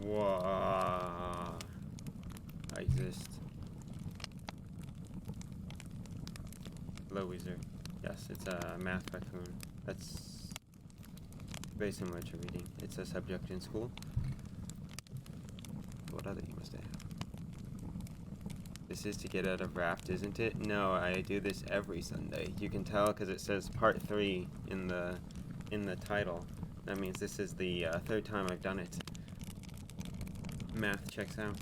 Whoa. I exist. Hello, Weezer. Yes, it's a math raccoon. That's very similar to reading. It's a subject in school. What other you must have? This is to get out of raft, isn't it? No, I do this every Sunday. You can tell because it says part 3 in the title. That means this is the third time I've done it. Math checks out.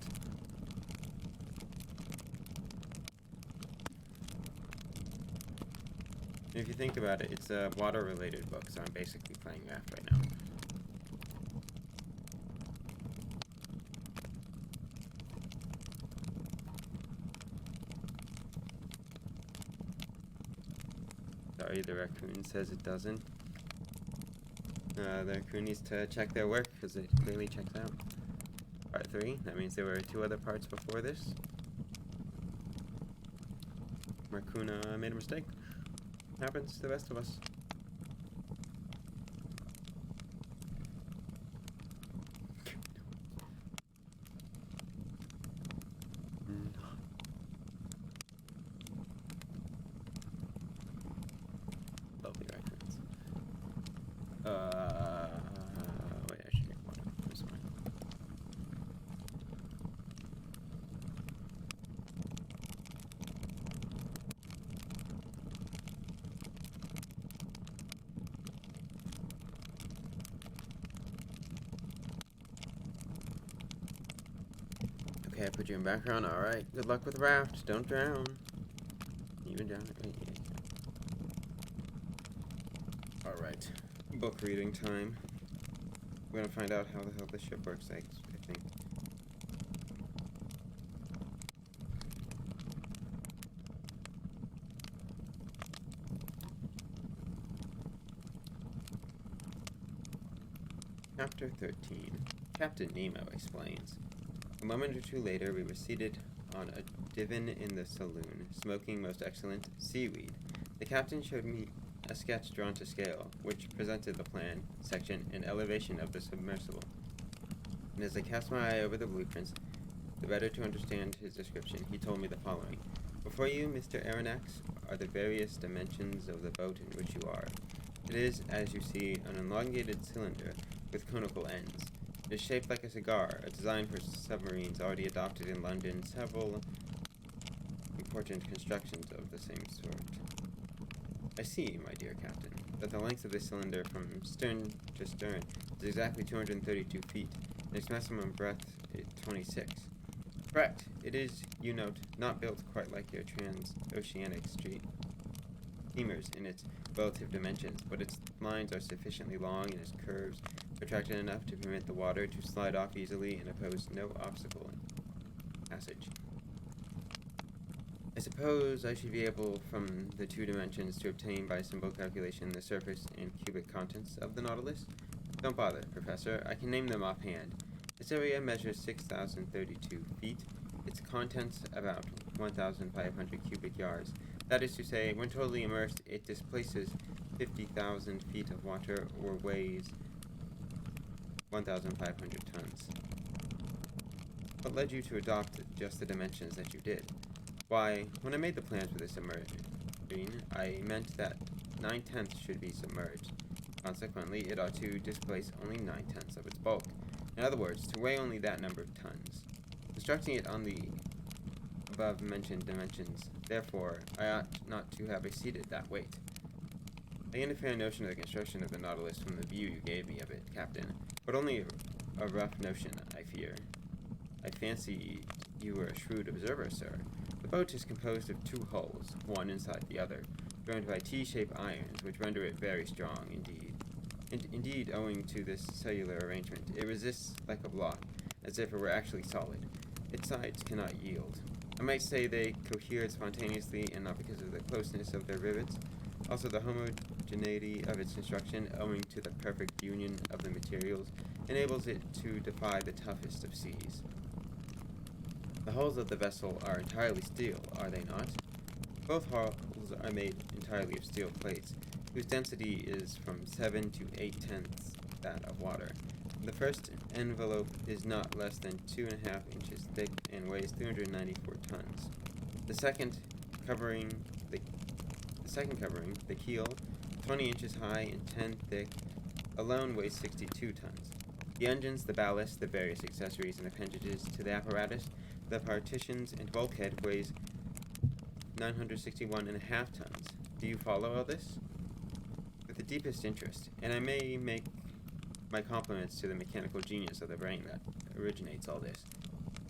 If you think about it, it's a water-related book, so I'm basically playing math right now. Sorry, the raccoon says it doesn't. The raccoon needs to check their work, because it clearly checks out. Part 3, that means there were 2 other parts before this. Raccoon made a mistake. Happens to the rest of us. Lovely raccoons. Wait, I should get water. I'm sorry. Okay, I put you in background. Alright, good luck with raft. Don't drown. Even drown it. Right, yeah. Alright, book reading time. We're gonna find out how the hell this ship works, I think. Chapter 13. Captain Nemo explains. A moment or two later, we were seated on a divan in the saloon, smoking most excellent seaweed. The captain showed me a sketch drawn to scale, which presented the plan, section, and elevation of the submersible. And as I cast my eye over the blueprints, the better to understand his description, he told me the following. Before you, Mr. Aronnax, are the various dimensions of the boat in which you are. It is, as you see, an elongated cylinder with conical ends. It is shaped like a cigar, a design for submarines already adopted in London, several important constructions of the same sort. I see, my dear captain, that the length of this cylinder from stern to stern is exactly 232 feet, and its maximum breadth is 26. Correct. It is, you note, not built quite like your transoceanic steamers in its relative dimensions, but its lines are sufficiently long and its curves protracted enough to permit the water to slide off easily and oppose no obstacle in passage. I suppose I should be able, from the 2 dimensions, to obtain by simple calculation the surface and cubic contents of the Nautilus? Don't bother, Professor. I can name them offhand. Its area measures 6,032 feet. Its contents about 1,500 cubic yards. That is to say, when totally immersed, it displaces 50,000 feet of water or weighs 1,500 tons. What led you to adopt just the dimensions that you did? Why, when I made the plans for this submersion, I meant that 9/10 should be submerged. Consequently, it ought to displace only 9/10 of its bulk. In other words, to weigh only that number of tons. Constructing it on the above-mentioned dimensions, therefore, I ought not to have exceeded that weight. I gained a fair notion of the construction of the Nautilus from the view you gave me of it, Captain, but only a rough notion, I fear. I fancied you were a shrewd observer, sir. The boat is composed of 2 hulls, one inside the other, joined by T-shaped irons, which render it very strong indeed. Indeed, owing to this cellular arrangement, it resists like a block, as if it were actually solid. Its sides cannot yield. I might say they cohere spontaneously, and not because of the closeness of their rivets. Also, the homogeneity of its construction, owing to the perfect union of the materials, enables it to defy the toughest of seas. The hulls of the vessel are entirely steel, are they not? Both hulls are made entirely of steel plates, whose density is from 7 to 8/10 that of water. The first envelope is not less than 2.5 inches thick and weighs 394 tons. The second covering, the keel, 20 inches high and 10 thick, alone weighs 62 tons. The engines, the ballast, the various accessories and appendages to the apparatus, the partitions and bulkhead weighs 961.5 tons. Do you follow all this? With the deepest interest, and I may make my compliments to the mechanical genius of the brain that originates all this.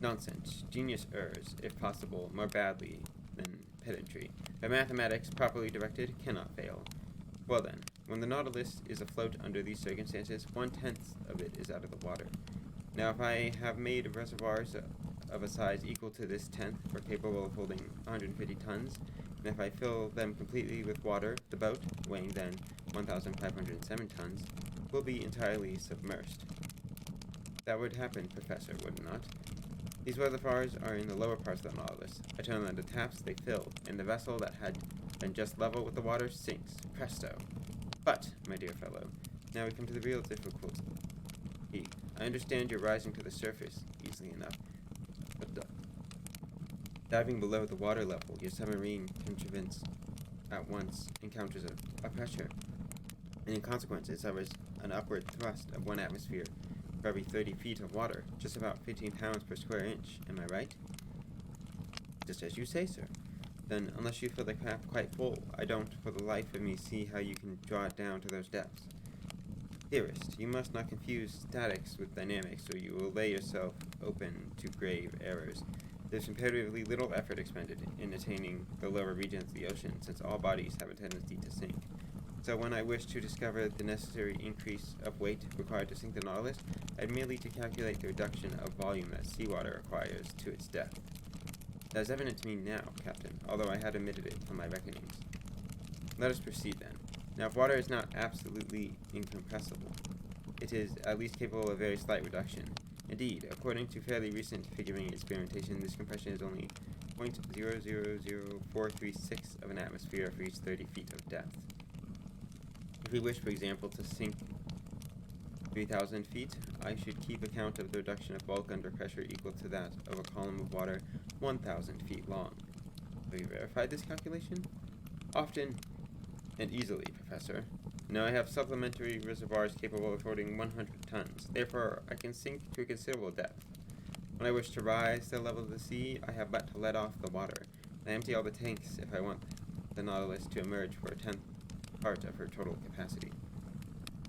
Nonsense. Genius errs, if possible, more badly than pedantry. But mathematics, properly directed, cannot fail. Well then, when the Nautilus is afloat under these circumstances, 1/10 of it is out of the water. Now, if I have made reservoirs of a size equal to this tenth, or capable of holding 150 tons, and if I fill them completely with water, the boat, weighing then 1,507 tons, will be entirely submersed. That would happen, Professor, would it not? These reservoirs are in the lower parts of the Nautilus. I turn on the taps, they fill, and the vessel that had been just level with the water sinks. Presto! But, my dear fellow, now we come to the real difficulty. I understand you're rising to the surface easily enough, but diving below the water level, your submarine contrivance at once encounters a pressure, and in consequence it suffers an upward thrust of 1 atmosphere for every 30 feet of water, just about 15 pounds per square inch. Am I right? Just as you say, sir. Then, unless you fill the craft quite full, I don't for the life of me see how you can draw it down to those depths. Dearest, you must not confuse statics with dynamics, or you will lay yourself open to grave errors. There's comparatively little effort expended in attaining the lower regions of the ocean, since all bodies have a tendency to sink. So when I wish to discover the necessary increase of weight required to sink the Nautilus, I had merely to calculate the reduction of volume that seawater acquires to its depth. That is evident to me now, Captain, although I had omitted it from my reckonings. Let us proceed then. Now, if water is not absolutely incompressible, it is at least capable of very slight reduction. Indeed, according to fairly recent figuring experimentation, this compression is only 0.000436 of an atmosphere for each 30 feet of depth. If we wish, for example, to sink 3,000 feet, I should keep account of the reduction of bulk under pressure equal to that of a column of water 1,000 feet long. Have you verified this calculation? Often and easily, Professor. Now I have supplementary reservoirs capable of holding 100 tons. Therefore, I can sink to a considerable depth. When I wish to rise to the level of the sea, I have but to let off the water. I empty all the tanks if I want the Nautilus to emerge for a 10th part of her total capacity.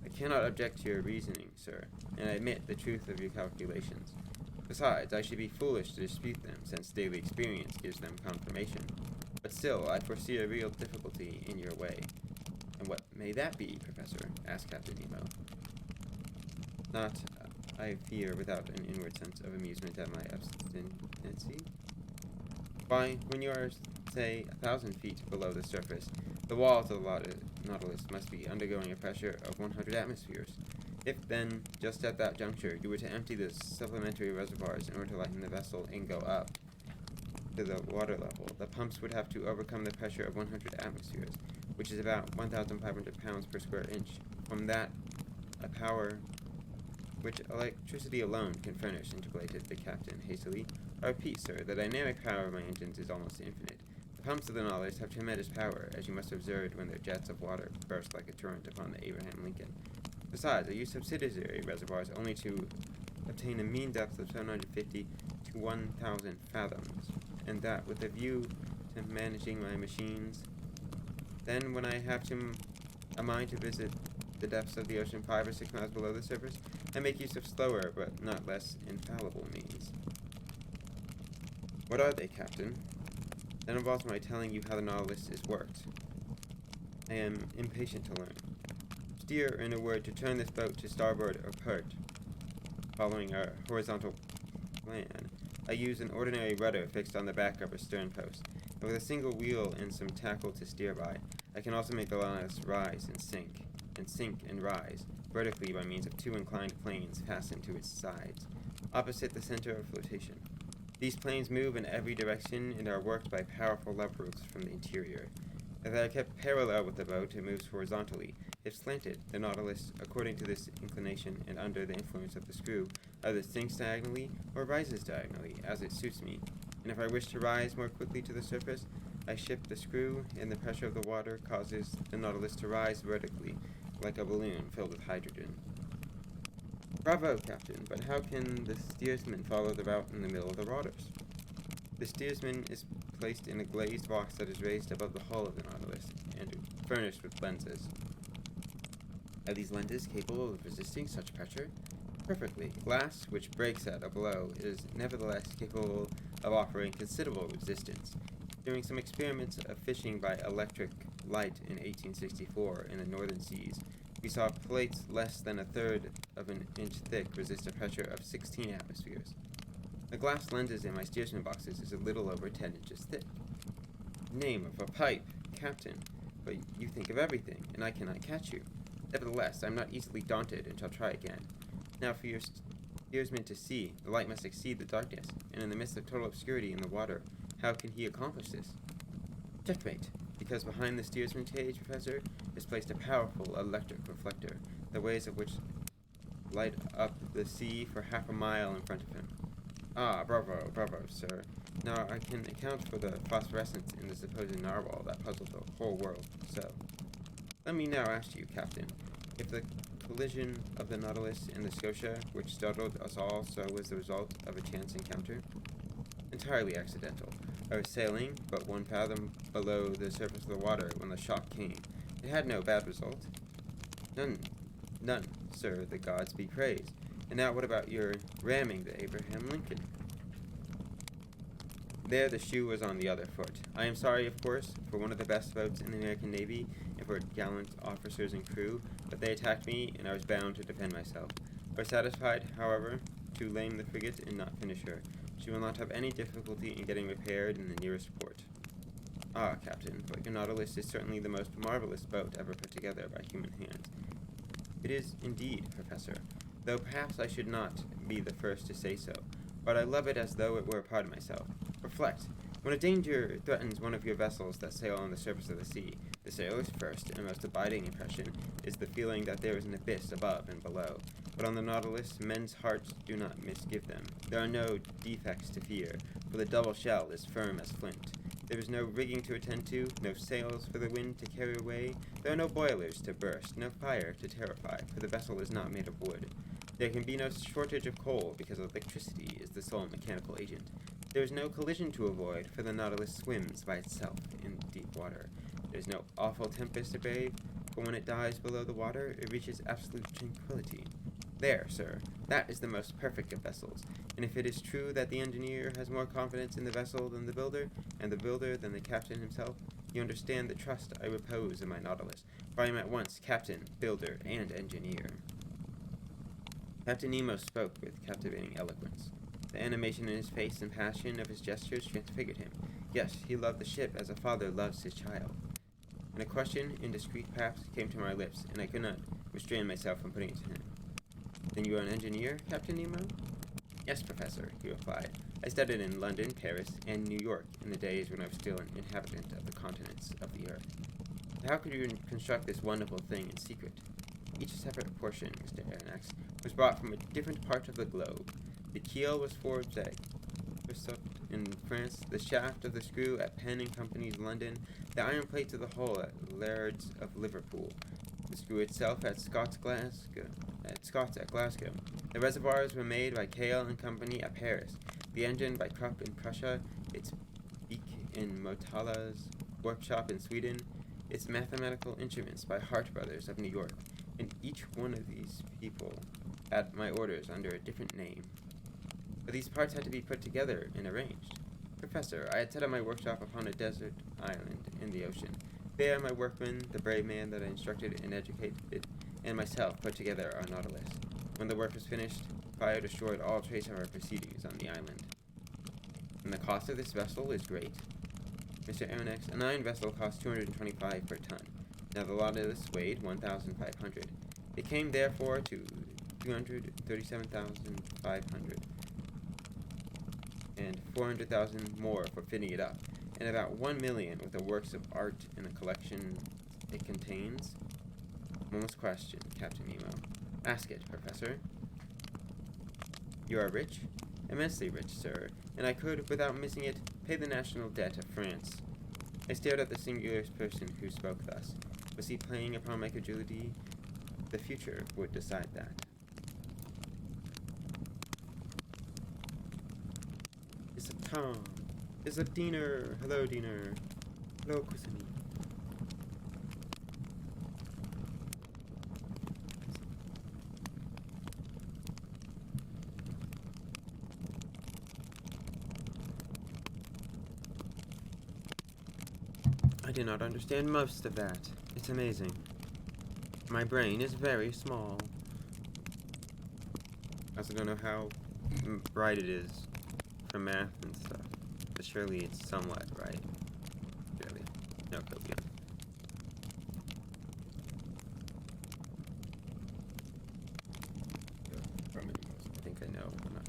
I cannot object to your reasoning, sir, and I admit the truth of your calculations. Besides, I should be foolish to dispute them, since daily experience gives them confirmation. But still, I foresee a real difficulty in your way. And what may that be, Professor? Asked Captain Nemo. Not, I fear, without an inward sense of amusement at my obstinacy. Why, when you are, say, 1,000 feet below the surface, the walls of the Nautilus must be undergoing a pressure of 100 atmospheres. If then, just at that juncture, you were to empty the supplementary reservoirs in order to lighten the vessel and go up to the water level, the pumps would have to overcome the pressure of 100 atmospheres, which is about 1,500 pounds per square inch. From that, a power which electricity alone can furnish, interpolated the captain hastily. I repeat, sir, the dynamic power of my engines is almost infinite. The pumps of the Nautilus have tremendous power, as you must have observed when their jets of water burst like a torrent upon the Abraham Lincoln. Besides, I use subsidiary reservoirs only to obtain a mean depth of 750 to 1,000 fathoms, and that with a view to managing my machines. Then, when I have a mind to visit the depths of the ocean 5 or 6 miles below the surface, I make use of slower but not less infallible means. What are they, Captain? That involves my telling you how the Nautilus is worked. I am impatient to learn. Steer, in a word, to turn this boat to starboard or port, following a horizontal plan. I use an ordinary rudder fixed on the back of a stern post, and with a single wheel and some tackle to steer by, I can also make the Nautilus rise and sink and rise, vertically by means of 2 inclined planes fastened to its sides, opposite the center of flotation. These planes move in every direction and are worked by powerful levers from the interior. If they are kept parallel with the boat, it moves horizontally. If slanted, the Nautilus, according to this inclination and under the influence of the screw, either sinks diagonally or rises diagonally, as it suits me. And if I wish to rise more quickly to the surface, I shift the screw, and the pressure of the water causes the Nautilus to rise vertically, like a balloon filled with hydrogen. Bravo, Captain, but how can the steersman follow the route in the middle of the waters? The steersman is placed in a glazed box that is raised above the hull of the Nautilus and furnished with lenses. Are these lenses capable of resisting such pressure? Perfectly. Glass, which breaks at a blow, is nevertheless capable of offering considerable resistance. During some experiments of fishing by electric light in 1864 in the northern seas, we saw plates less than a third of an inch thick resist a pressure of 16 atmospheres. The glass lenses in my steersman boxes is a little over 10 inches thick. Name of a pipe, Captain, but you think of everything, and I cannot catch you. Nevertheless, I am not easily daunted, and shall try again. Now for your steersman to see, the light must exceed the darkness, and in the midst of total obscurity in the water, how can he accomplish this? Checkmate, because behind the steersman cage, Professor, is placed a powerful electric reflector, the rays of which light up the sea for half a mile in front of him. Ah, bravo, bravo, sir. Now I can account for the phosphorescence in the supposed narwhal that puzzled the whole world so. Let me now ask you, Captain, if the collision of the Nautilus and the Scotia, which startled us all so, was the result of a chance encounter? Entirely accidental. I was sailing but 1 fathom below the surface of the water when the shock came. It had no bad result. None, sir, the gods be praised. And now what about your ramming the Abraham Lincoln? There the shoe was on the other foot. I am sorry, of course, for one of the best boats in the American Navy and for gallant officers and crew, but they attacked me and I was bound to defend myself. I was satisfied, however, to lame the frigate and not finish her. She will not have any difficulty in getting repaired in the nearest port. Ah, Captain, but your Nautilus is certainly the most marvelous boat ever put together by human hands. It is indeed, Professor, though perhaps I should not be the first to say so, but I love it as though it were a part of myself. Reflect. When a danger threatens one of your vessels that sail on the surface of the sea, the sailor's first and most abiding impression is the feeling that there is an abyss above and below. But on the Nautilus, men's hearts do not misgive them. There are no defects to fear, for the double shell is firm as flint. There is no rigging to attend to, no sails for the wind to carry away. There are no boilers to burst, no fire to terrify, for the vessel is not made of wood. There can be no shortage of coal, because electricity is the sole mechanical agent. There is no collision to avoid, for the Nautilus swims by itself in deep water. There is no awful tempest to brave, for when it dives below the water, it reaches absolute tranquility. There, sir, that is the most perfect of vessels, and if it is true that the engineer has more confidence in the vessel than the builder, and the builder than the captain himself, you understand the trust I repose in my Nautilus, for I am at once captain, builder, and engineer. Captain Nemo spoke with captivating eloquence. The animation in his face and passion of his gestures transfigured him. Yes, he loved the ship as a father loves his child. And a question, indiscreet perhaps, came to my lips, and I could not restrain myself from putting it to him. Then you are an engineer, Captain Nemo? Yes, Professor, he replied. I studied in London, Paris, and New York in the days when I was still an inhabitant of the continents of the earth. But how could you construct this wonderful thing in secret? Each separate portion, Mr. Aronnax, was brought from a different part of the globe. The keel was forged at Bristol in France, the shaft of the screw at Penn and Company's London, the iron plates of the hull at Laird's of Liverpool, the screw itself at Scott's at Glasgow. The reservoirs were made by Kale and Company at Paris, the engine by Krupp in Prussia, its beak in Motala's workshop in Sweden, its mathematical instruments by Hart Brothers of New York, and each one of these people had my orders under a different name. But these parts had to be put together and arranged. Professor, I had set up my workshop upon a desert island in the ocean. There my workmen, the brave man that I instructed and educated, and myself put together our Nautilus. When the work was finished, fire destroyed all trace of our proceedings on the island. And the cost of this vessel is great. Mr. Aronnax, a 9 vessel cost $225 per ton. Now the Nautilus weighed 1,500. It came therefore to $237,500 and $400,000 more for fitting it up. and about 1 million with the works of art in the collection it contains? One last question, Captain Nemo. Ask it, Professor. You are rich? Immensely rich, sir, and I could, without missing it, pay the national debt of France. I stared at the singular person who spoke thus. Was he playing upon my credulity? The future would decide that. It's a Tom. It's a Diener. Hello, Diener. Hello, Kusini. I do not understand most of that. It's amazing. My brain is very small. I also don't know how right it is for math and stuff. But surely it's somewhat right. Surely. No, copium. I think I know enough.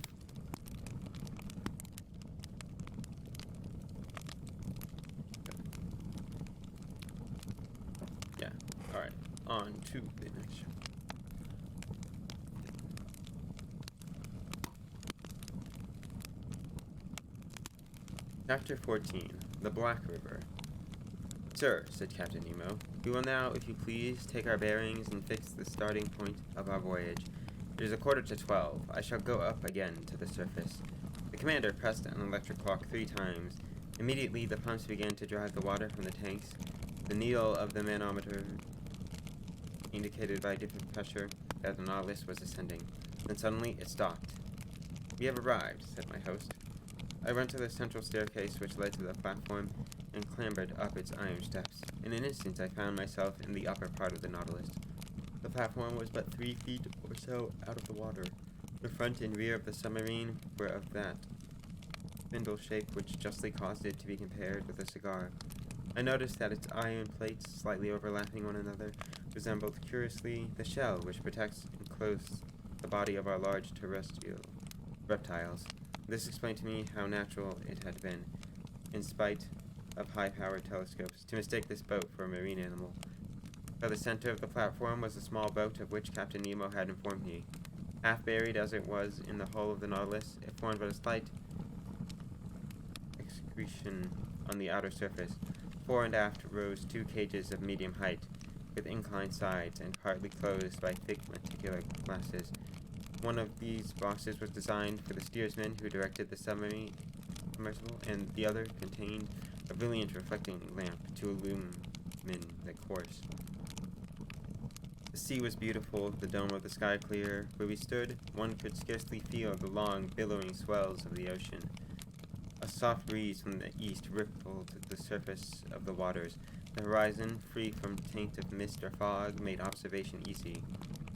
Yeah, alright. On to the next show. Chapter 14. The Black River. Sir, said Captain Nemo, we will now, if you please, take our bearings and fix the starting point of our voyage. It is 11:45. I shall go up again to the surface. The commander pressed an electric clock 3 times. Immediately, the pumps began to drive the water from the tanks. The needle of the manometer indicated by different pressure that the Nautilus was ascending. Then suddenly, it stopped. We have arrived, said my host. I went to the central staircase which led to the platform and clambered up its iron steps. In an instant, I found myself in the upper part of the Nautilus. The platform was but 3 feet or so out of the water. The front and rear of the submarine were of that spindle shape which justly caused it to be compared with a cigar. I noticed that its iron plates, slightly overlapping one another, resembled curiously the shell which protects and clothes the body of our large terrestrial reptiles. This explained to me how natural it had been, in spite of high-powered telescopes, to mistake this boat for a marine animal. By the center of the platform was a small boat of which Captain Nemo had informed me. Half buried as it was in the hull of the Nautilus, it formed but a slight excretion on the outer surface. Fore and aft rose 2 cages of medium height, with inclined sides and partly closed by thick lenticular glasses. One of these boxes was designed for the steersman who directed the submersible, and the other contained a brilliant reflecting lamp to illumine the course. The sea was beautiful, the dome of the sky clear. Where we stood, one could scarcely feel the long, billowing swells of the ocean. A soft breeze from the east rippled the surface of the waters. The horizon, free from taint of mist or fog, made observation easy.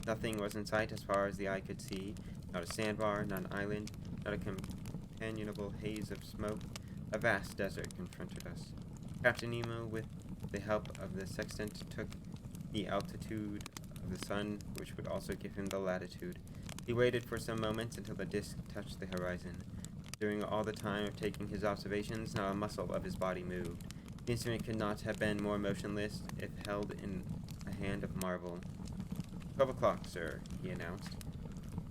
Nothing was in sight as far as the eye could see. Not a sandbar, not an island, not a companionable haze of smoke. A vast desert confronted us. Captain Nemo, with the help of the sextant, took the altitude of the sun, which would also give him the latitude. He waited for some moments until the disk touched the horizon. During all the time of taking his observations, not a muscle of his body moved. The instrument could not have been more motionless if held in a hand of marble. 12 o'clock, sir, he announced.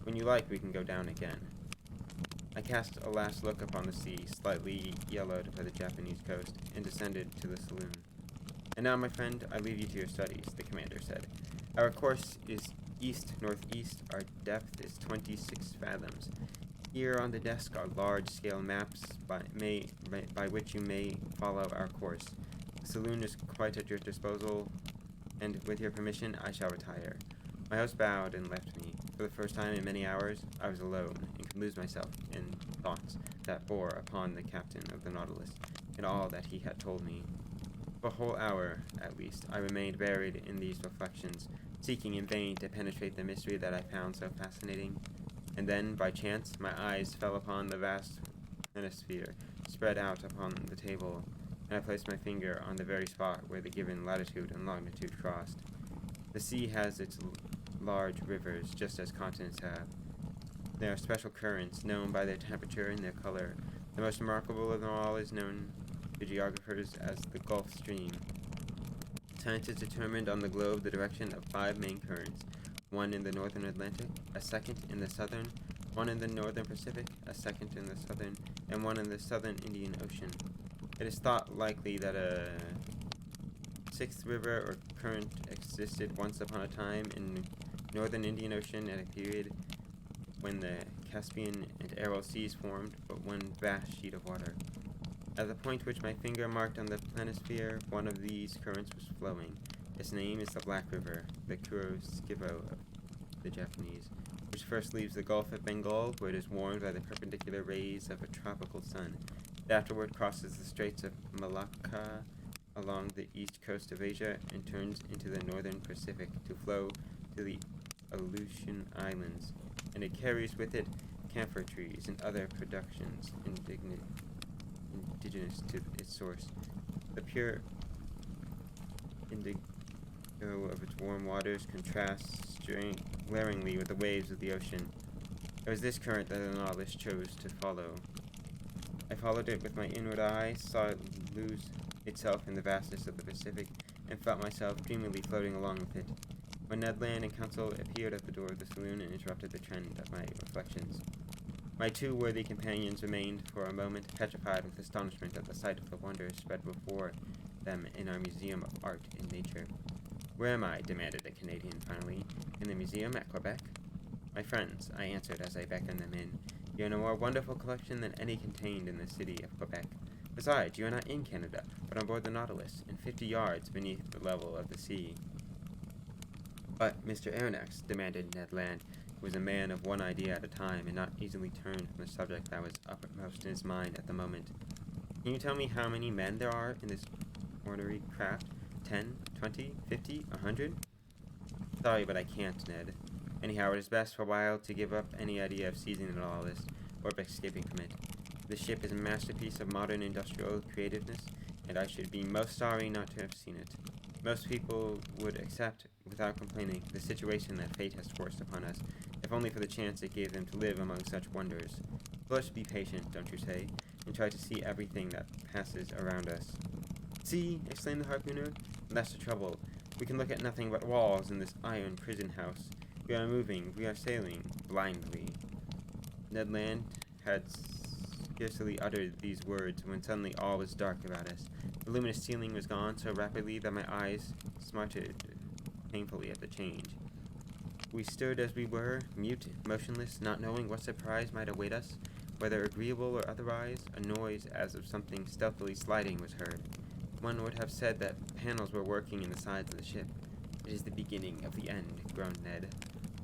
When you like, we can go down again. I cast a last look upon the sea, slightly yellowed by the Japanese coast, and descended to the saloon. And now, my friend, I leave you to your studies, the commander said. Our course is east-northeast. Our depth is 26 fathoms. Here on the desk are large-scale maps by which you may follow our course. The saloon is quite at your disposal, and with your permission, I shall retire. My host bowed and left me. For the first time in many hours, I was alone, and could lose myself in thoughts that bore upon the captain of the Nautilus, and all that he had told me. For a whole hour, at least, I remained buried in these reflections, seeking in vain to penetrate the mystery that I found so fascinating. And then, by chance, my eyes fell upon the vast hemisphere spread out upon the table, and I placed my finger on the very spot where the given latitude and longitude crossed. The sea has its large rivers, just as continents have. There are special currents, known by their temperature and their color. The most remarkable of them all is known to geographers as the Gulf Stream. Scientists determined on the globe the direction of 5 main currents, one in the northern Atlantic, a second in the southern, one in the northern Pacific, a second in the southern, and one in the southern Indian Ocean. It is thought likely that a 6th river or current existed once upon a time in northern Indian Ocean at a period when the Caspian and Aral Seas formed but one vast sheet of water. At the point which my finger marked on the planisphere, one of these currents was flowing. Its name is the Black River, the Kuroskivo of the Japanese, which first leaves the Gulf of Bengal, where it is warmed by the perpendicular rays of a tropical sun. It afterward crosses the Straits of Malacca along the east coast of Asia and turns into the northern Pacific to flow to the Aleutian Islands, and it carries with it camphor trees and other productions indigenous to its source. The pure indigo of its warm waters contrasts glaringly with the waves of the ocean. It was this current that the Nautilus chose to follow. I followed it with my inward eye, saw it lose itself in the vastness of the Pacific, and felt myself dreamily floating along with it, when Ned Land and Council appeared at the door of the saloon and interrupted the trend of my reflections. My 2 worthy companions remained for a moment petrified with astonishment at the sight of the wonders spread before them in our Museum of Art and Nature. "Where am I?" demanded the Canadian finally. "In the museum at Quebec?" "My friends," I answered as I beckoned them in, "you are in a more wonderful collection than any contained in the city of Quebec. Besides, you are not in Canada, but on board the Nautilus, and 50 yards beneath the level of the sea." "But, Mr. Aronnax," demanded Ned Land, who was a man of one idea at a time and not easily turned from the subject that was uppermost in his mind at the moment, "can you tell me how many men there are in this ornery craft? 10, 20, 50, 100? "Sorry, but I can't, Ned. Anyhow, it is best for a while to give up any idea of seizing the Nautilus, or of escaping from it. The ship is a masterpiece of modern industrial creativeness, and I should be most sorry not to have seen it. Most people would accept, without complaining, the situation that fate has forced upon us, if only for the chance it gave them to live among such wonders. So let's be patient, don't you say, and try to see everything that passes around us." "See!" exclaimed the harpooner. "That's the trouble. We can look at nothing but walls in this iron prison house. We are moving, we are sailing, blindly." Ned Land had scarcely uttered these words when suddenly all was dark about us. The luminous ceiling was gone so rapidly that my eyes smarted painfully at the change. We stood as we were, mute, motionless, not knowing what surprise might await us, whether agreeable or otherwise. A noise as of something stealthily sliding was heard. One would have said that panels were working in the sides of the ship. "It is the beginning of the end," groaned Ned.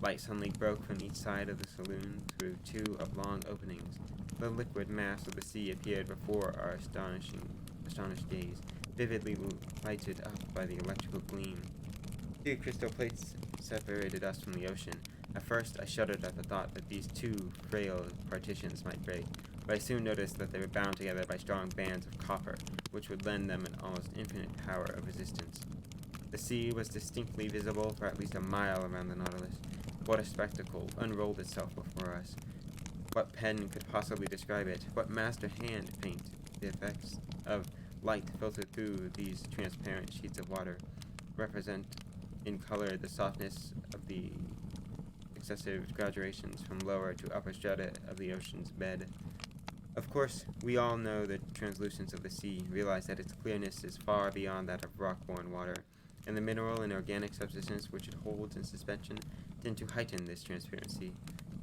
Light suddenly broke from each side of the saloon through 2 oblong openings. The liquid mass of the sea appeared before our astonished gaze, vividly lighted up by the electrical gleam. 2 crystal plates separated us from the ocean. At first, I shuddered at the thought that these 2 frail partitions might break, but I soon noticed that they were bound together by strong bands of copper, which would lend them an almost infinite power of resistance. The sea was distinctly visible for at least a mile around the Nautilus. What a spectacle unrolled itself before us! What pen could possibly describe it? What master hand paint the effects of light filtered through these transparent sheets of water, represent in color the softness of the successive graduations from lower to upper strata of the ocean's bed? Of course, we all know the translucence of the sea, realize that its clearness is far beyond that of rock-borne water, and the mineral and organic substances which it holds in suspension tend to heighten this transparency.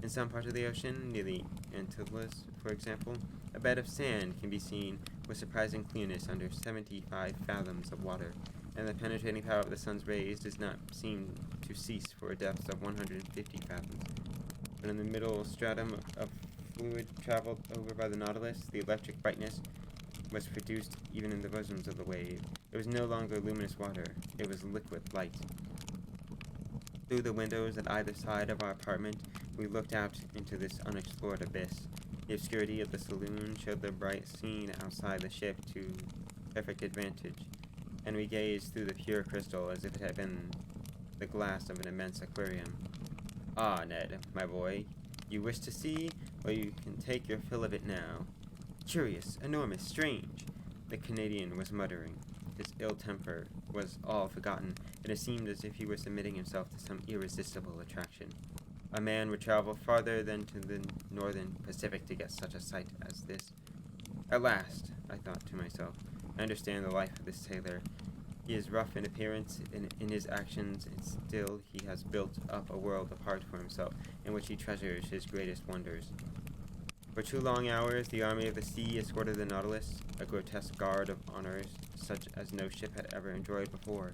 In some parts of the ocean, near the Antilles, for example, a bed of sand can be seen with surprising clearness under 75 fathoms of water, and the penetrating power of the sun's rays does not seem to cease for a depth of 150 fathoms. But in the middle stratum of fluid traveled over by the Nautilus, the electric brightness was produced even in the bosoms of the wave. It was no longer luminous water, it was liquid light. Through the windows at either side of our apartment, we looked out into this unexplored abyss. The obscurity of the saloon showed the bright scene outside the ship to perfect advantage, and we gazed through the pure crystal as if it had been the glass of an immense aquarium. "Ah, Ned, my boy, you wish to see? Well, you can take your fill of it now. Curious, enormous, strange. The Canadian was muttering. His ill temper was all forgotten, and it seemed as if he were submitting himself to some irresistible attraction. A man would travel farther than to the northern Pacific to get such a sight as this. At last, I thought to myself, I understand the life of this sailor. He is rough in appearance, and in his actions, and still he has built up a world apart for himself, in which he treasures his greatest wonders. For 2 long hours, the army of the sea escorted the Nautilus, a grotesque guard of honors such as no ship had ever enjoyed before.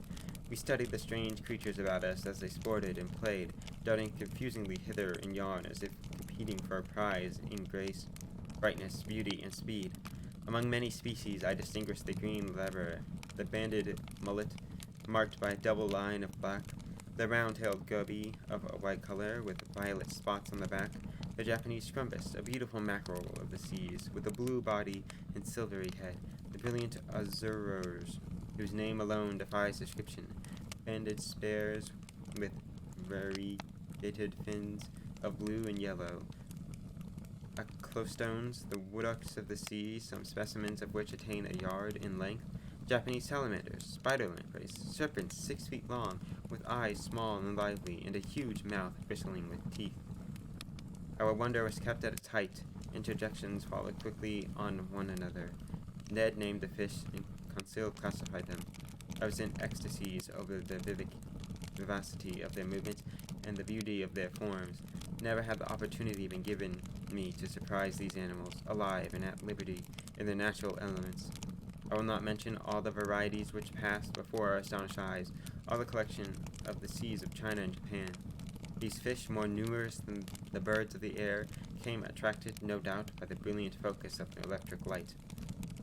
We studied the strange creatures about us as they sported and played, darting confusingly hither and yon as if competing for a prize in grace, brightness, beauty, and speed. Among many species, I distinguished the green lever, the banded mullet, marked by a double line of black, the round-tailed goby of a white color with violet spots on the back, the Japanese scrumbus, a beautiful mackerel of the seas, with a blue body and silvery head, the brilliant azurors, whose name alone defies description, banded spares with variegated fins of blue and yellow, clostones, the woodducks of the sea, some specimens of which attain a yard in length, Japanese salamanders, spider lampreys, serpents 6 feet long, with eyes small and lively, and a huge mouth bristling with teeth. Our wonder was kept at its height. Interjections followed quickly on one another. Ned named the fish, and Conseil classified them. I was in ecstasies over the vivacity of their movements and the beauty of their forms. Never had the opportunity been given me to surprise these animals, alive and at liberty, in their natural elements. I will not mention all the varieties which passed before our astonished eyes, all the collection of the seas of China and Japan. These fish, more numerous than the birds of the air, came attracted, no doubt, by the brilliant focus of the electric light.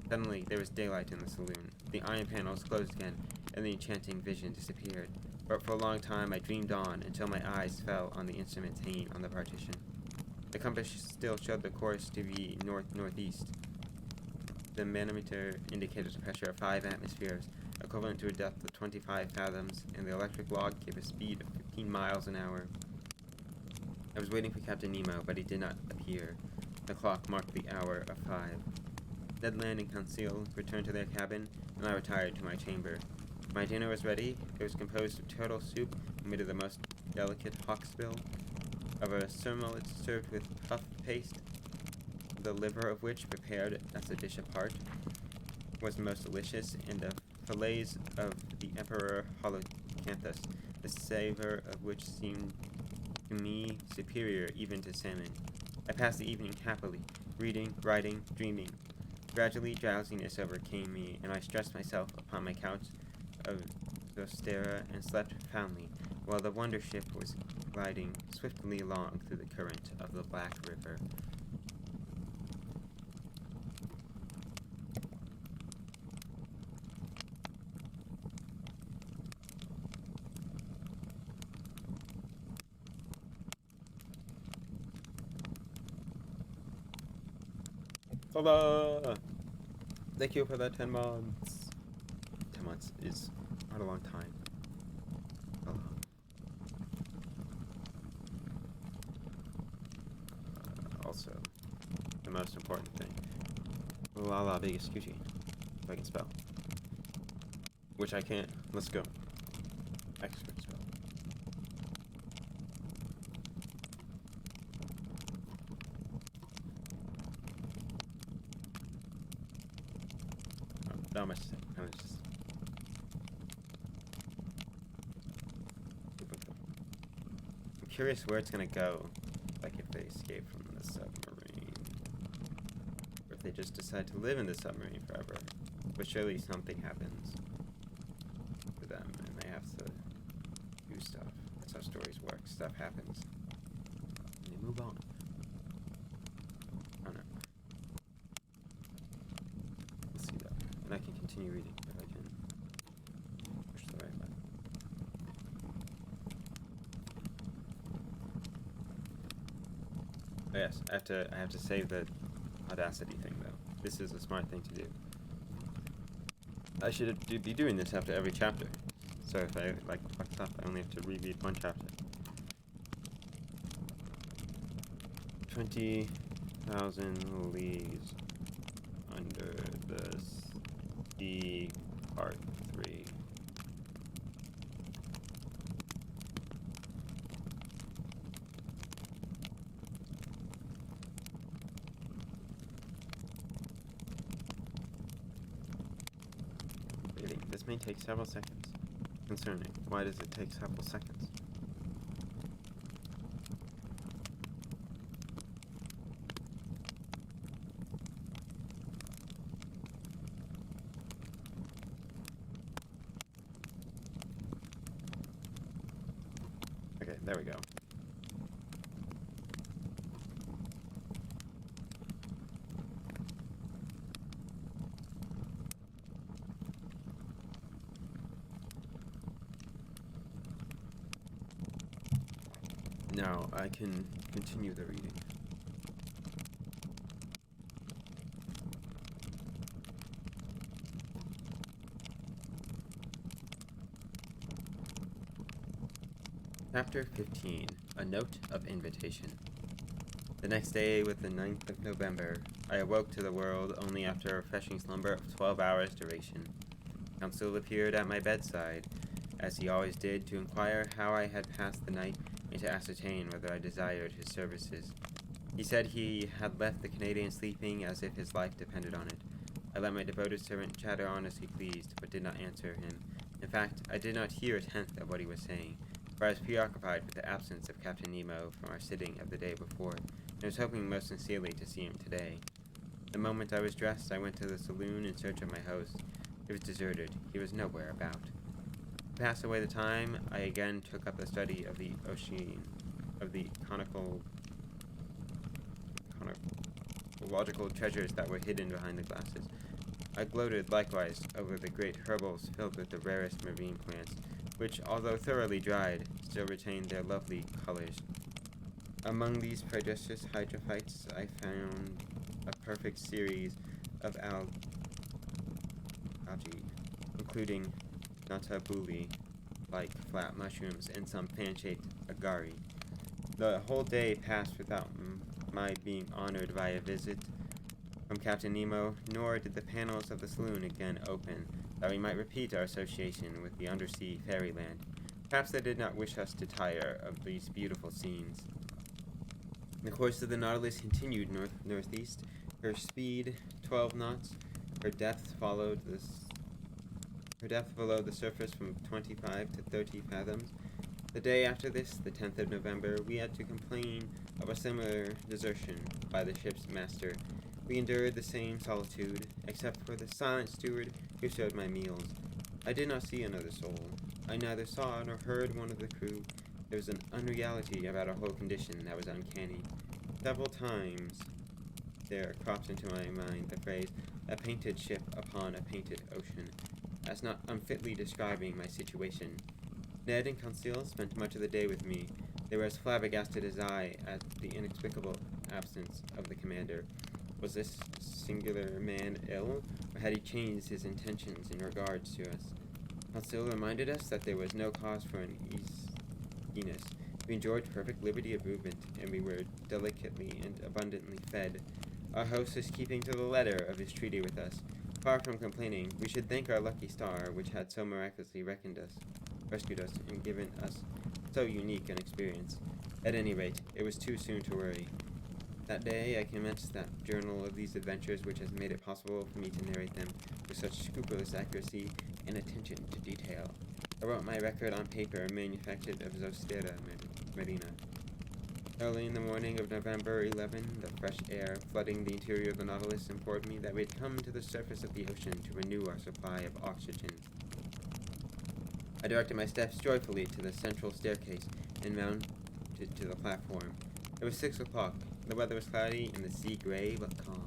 Suddenly, there was daylight in the saloon. The iron panels closed again, and the enchanting vision disappeared. But for a long time I dreamed on, until my eyes fell on the instruments hanging on the partition. The compass still showed the course to be north-northeast. The manometer indicated a pressure of 5 atmospheres, equivalent to a depth of 25 fathoms, and the electric log gave a speed of 15 miles an hour. I was waiting for Captain Nemo, but he did not appear. The clock marked the hour of 5. Ned Land and Conseil returned to their cabin, and I retired to my chamber. My dinner was ready. It was composed of turtle soup made of the most delicate hawksbill, of a surmullet served with puff paste, the liver of which, prepared as a dish apart, was most delicious, and of fillets of the emperor holocanthus, the savor of which seemed to me superior even to salmon. I passed the evening happily, reading, writing, dreaming. Gradually drowsiness overcame me, and I stretched myself upon my couch of Zostera and slept profoundly, while the wonder ship was gliding swiftly along through the current of the Black River. Ta-da! Thank you for the 10 months. 10 months is not a long time. Also, the most important thing. La Vegas Cutie. If I can spell. Which I can't. Let's go. Expert spell. Not much. I'm curious where it's gonna go. Like if they escape from the submarine. Or if they just decide to live in the submarine forever. But surely something happens to them and they have to do stuff. That's how stories work. Stuff happens. And they move on. I don't know. We'll see that. And I can continue reading if I can push the right button. Oh yes, I have to save the Audacity thing though. This is a smart thing to do. I should be doing this after every chapter. So if I fucked up, I only have to reread one chapter. 20,000 leagues under the The Part 3. Really, this may take several seconds. Concerning, why does it take several seconds? Okay, there we go. Now I can continue the reading. Chapter 15. A Note of Invitation. The next day, with the 9th of November, I awoke to the world only after a refreshing slumber of 12 hours' duration. Council appeared at my bedside, as he always did, to inquire how I had passed the night and to ascertain whether I desired his services. He said he had left the Canadian sleeping as if his life depended on it. I let my devoted servant chatter on as he pleased, but did not answer him. In fact, I did not hear a tenth of what he was saying, for I was preoccupied with the absence of Captain Nemo from our sitting of the day before, and was hoping most sincerely to see him today. The moment I was dressed, I went to the saloon in search of my host. It was deserted. He was nowhere about. To pass away the time, I again took up the study of the conical treasures that were hidden behind the glasses. I gloated likewise over the great herbals filled with the rarest marine plants, which, although thoroughly dried, still retained their lovely colors. Among these precious hydrophytes, I found a perfect series of algae, including natabuli, like flat mushrooms, and some fan-shaped agari. The whole day passed without my being honored by a visit from Captain Nemo, nor did the panels of the saloon again open, that we might repeat our association with the undersea fairyland. Perhaps they did not wish us to tire of these beautiful scenes. The course of the Nautilus continued northeast, her speed 12 knots, her depth below the surface from 25 to 30 fathoms. The day after this, the 10th of November, we had to complain of a similar desertion by the ship's master. We endured the same solitude, except for the silent steward who served my meals. I did not see another soul. I neither saw nor heard one of the crew. There was an unreality about our whole condition that was uncanny. Several times there cropped into my mind the phrase, "a painted ship upon a painted ocean," as not unfitly describing my situation. Ned and Conseil spent much of the day with me. They were as flabbergasted as I at the inexplicable absence of the commander. Was this singular man ill, or had he changed his intentions in regards to us? Conseil reminded us that there was no cause for uneasiness. We enjoyed perfect liberty of movement, and we were delicately and abundantly fed. Our host was keeping to the letter of his treaty with us. Far from complaining, we should thank our lucky star, which had so miraculously rescued us, and given us so unique an experience. At any rate, it was too soon to worry. That day, I commenced that journal of these adventures which has made it possible for me to narrate them with such scrupulous accuracy and attention to detail. I wrote my record on paper manufactured of Zostera marina. Early in the morning of November 11, the fresh air flooding the interior of the Nautilus informed me that we had come to the surface of the ocean to renew our supply of oxygen. I directed my steps joyfully to the central staircase and mounted to the platform. It was 6 o'clock. The weather was cloudy and the sea gray but calm.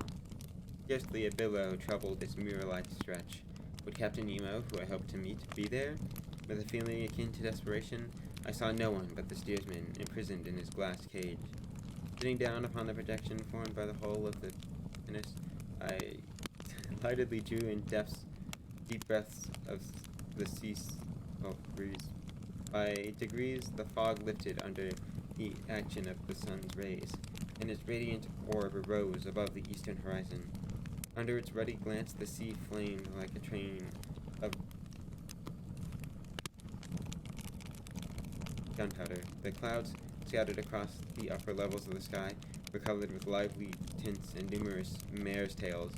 Scarcely a billow troubled its mirror-like stretch. Would Captain Nemo, who I hoped to meet, be there? With a feeling akin to desperation, I saw no one but the steersman, imprisoned in his glass cage. Sitting down upon the projection formed by the hull of the pinnace, I lightly drew in deep breaths of the breeze. By degrees, the fog lifted under the action of the sun's rays, and its radiant orb rose above the eastern horizon. Under its ruddy glance, the sea flamed like a train of gunpowder. The clouds scattered across the upper levels of the sky were colored with lively tints, and numerous mare's tails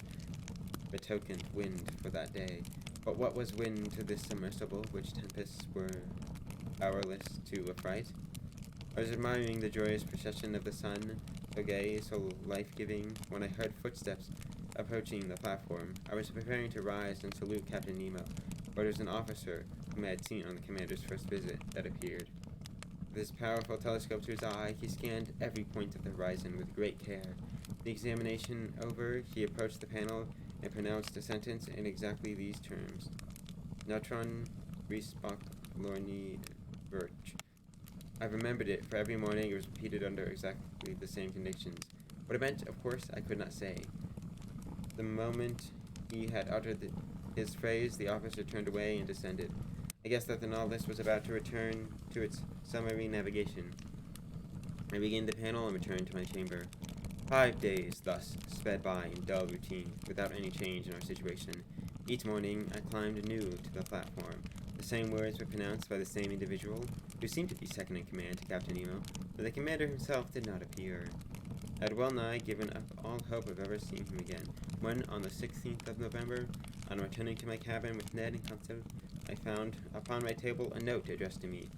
betokened wind for that day. But what was wind to this submersible, which tempests were powerless to affright? I was admiring the joyous procession of the sun, so gay, so life-giving, when I heard footsteps approaching the platform. I was preparing to rise and salute Captain Nemo, but it was an officer whom I had seen on the commander's first visit that appeared. With his powerful telescope to his eye, he scanned every point of the horizon with great care. The examination over, he approached the panel and pronounced a sentence in exactly these terms: Neutron Respok Lorni Virch. I remembered it, for every morning it was repeated under exactly the same conditions. What it meant, of course, I could not say. The moment he had uttered his phrase, the officer turned away and descended. I guessed that the Nautilus was about to return to its submarine navigation. I regained the panel and returned to my chamber. 5 days thus sped by in dull routine, without any change in our situation. Each morning I climbed anew to the platform. The same words were pronounced by the same individual, who seemed to be second in command to Captain Nemo, but the commander himself did not appear. I had well nigh given up all hope of ever seeing him again, when, on the 16th of November, on returning to my cabin with Ned and Conseil, I found upon my table a note addressed to me.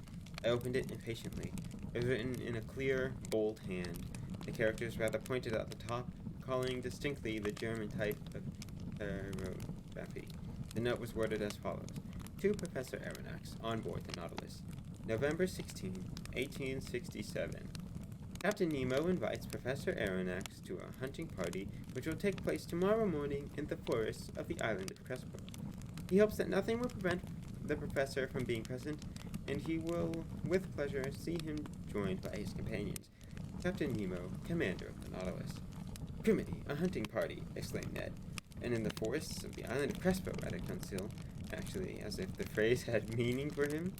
I opened it impatiently. It was written in a clear, bold hand, the characters rather pointed at the top, calling distinctly the German type of orthography. The note was worded as follows: To Professor Aronnax, on board the Nautilus, November 16, 1867. Captain Nemo invites Professor Aronnax to a hunting party which will take place tomorrow morning in the forests of the island of Crespo. He hopes that nothing will prevent the professor from being present, and he will, with pleasure, see him joined by his companions. Captain Nemo, commander of the Nautilus. Criminy, a hunting party, exclaimed Ned. And in the forests of the island of Crespo, added Conseil, actually, as if the phrase had meaning for him.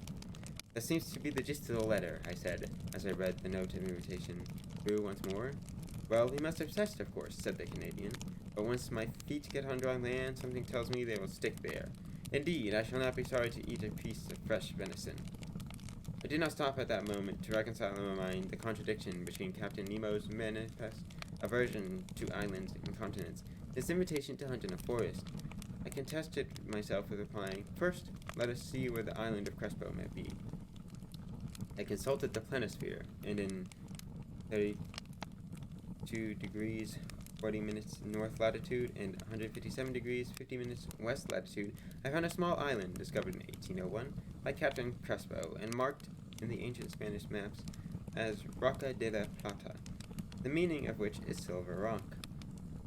That seems to be the gist of the letter, I said, as I read the note of invitation through once more. Well, we must obsess, of course, said the Canadian, but once my feet get on dry land, something tells me they will stick there. Indeed, I shall not be sorry to eat a piece of fresh venison. I did not stop at that moment to reconcile in my mind the contradiction between Captain Nemo's manifest aversion to islands and continents, his invitation to hunt in a forest. I contested myself with replying, First, let us see where the island of Crespo may be. I consulted the planisphere, and in 32 degrees 40 minutes north latitude and 157 degrees 50 minutes west latitude, I found a small island discovered in 1801 by Captain Crespo and marked in the ancient Spanish maps as Roca de la Plata, the meaning of which is Silver Rock.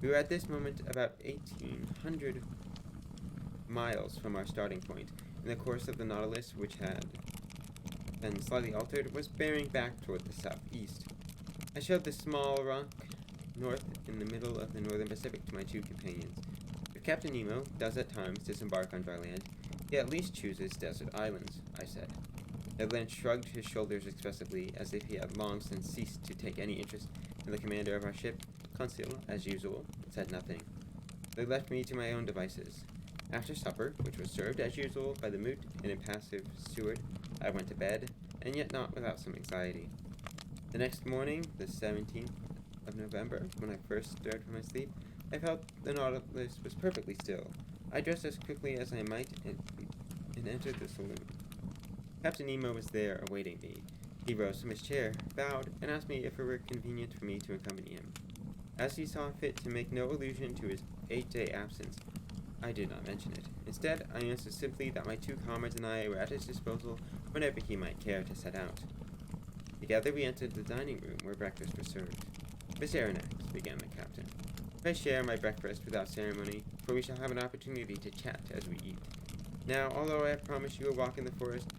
We were at this moment about 1,800 miles from our starting point, and the course of the Nautilus, which had been slightly altered, was bearing back toward the southeast. I showed the small rock north in the middle of the northern Pacific to my two companions. If Captain Nemo does at times disembark on dry land, he at least chooses desert islands, I said. Ned Land shrugged his shoulders expressively, as if he had long since ceased to take any interest in the commander of our ship. Conseil, as usual, said nothing. They left me to my own devices. After supper, which was served as usual by the mute and impassive steward, I went to bed, and yet not without some anxiety. The next morning, the 17th of November, when I first stirred from my sleep, I felt the Nautilus was perfectly still. I dressed as quickly as I might and entered the saloon. Captain Nemo was there awaiting me. He rose from his chair, bowed, and asked me if it were convenient for me to accompany him. As he saw fit to make no allusion to his 8-day absence, I did not mention it. Instead, I answered simply that my two comrades and I were at his disposal whenever he might care to set out. Together we entered the dining room where breakfast was served. Miss Aronnax, began the captain, pray share my breakfast without ceremony, for we shall have an opportunity to chat as we eat. Now, although I have promised you a walk in the forest,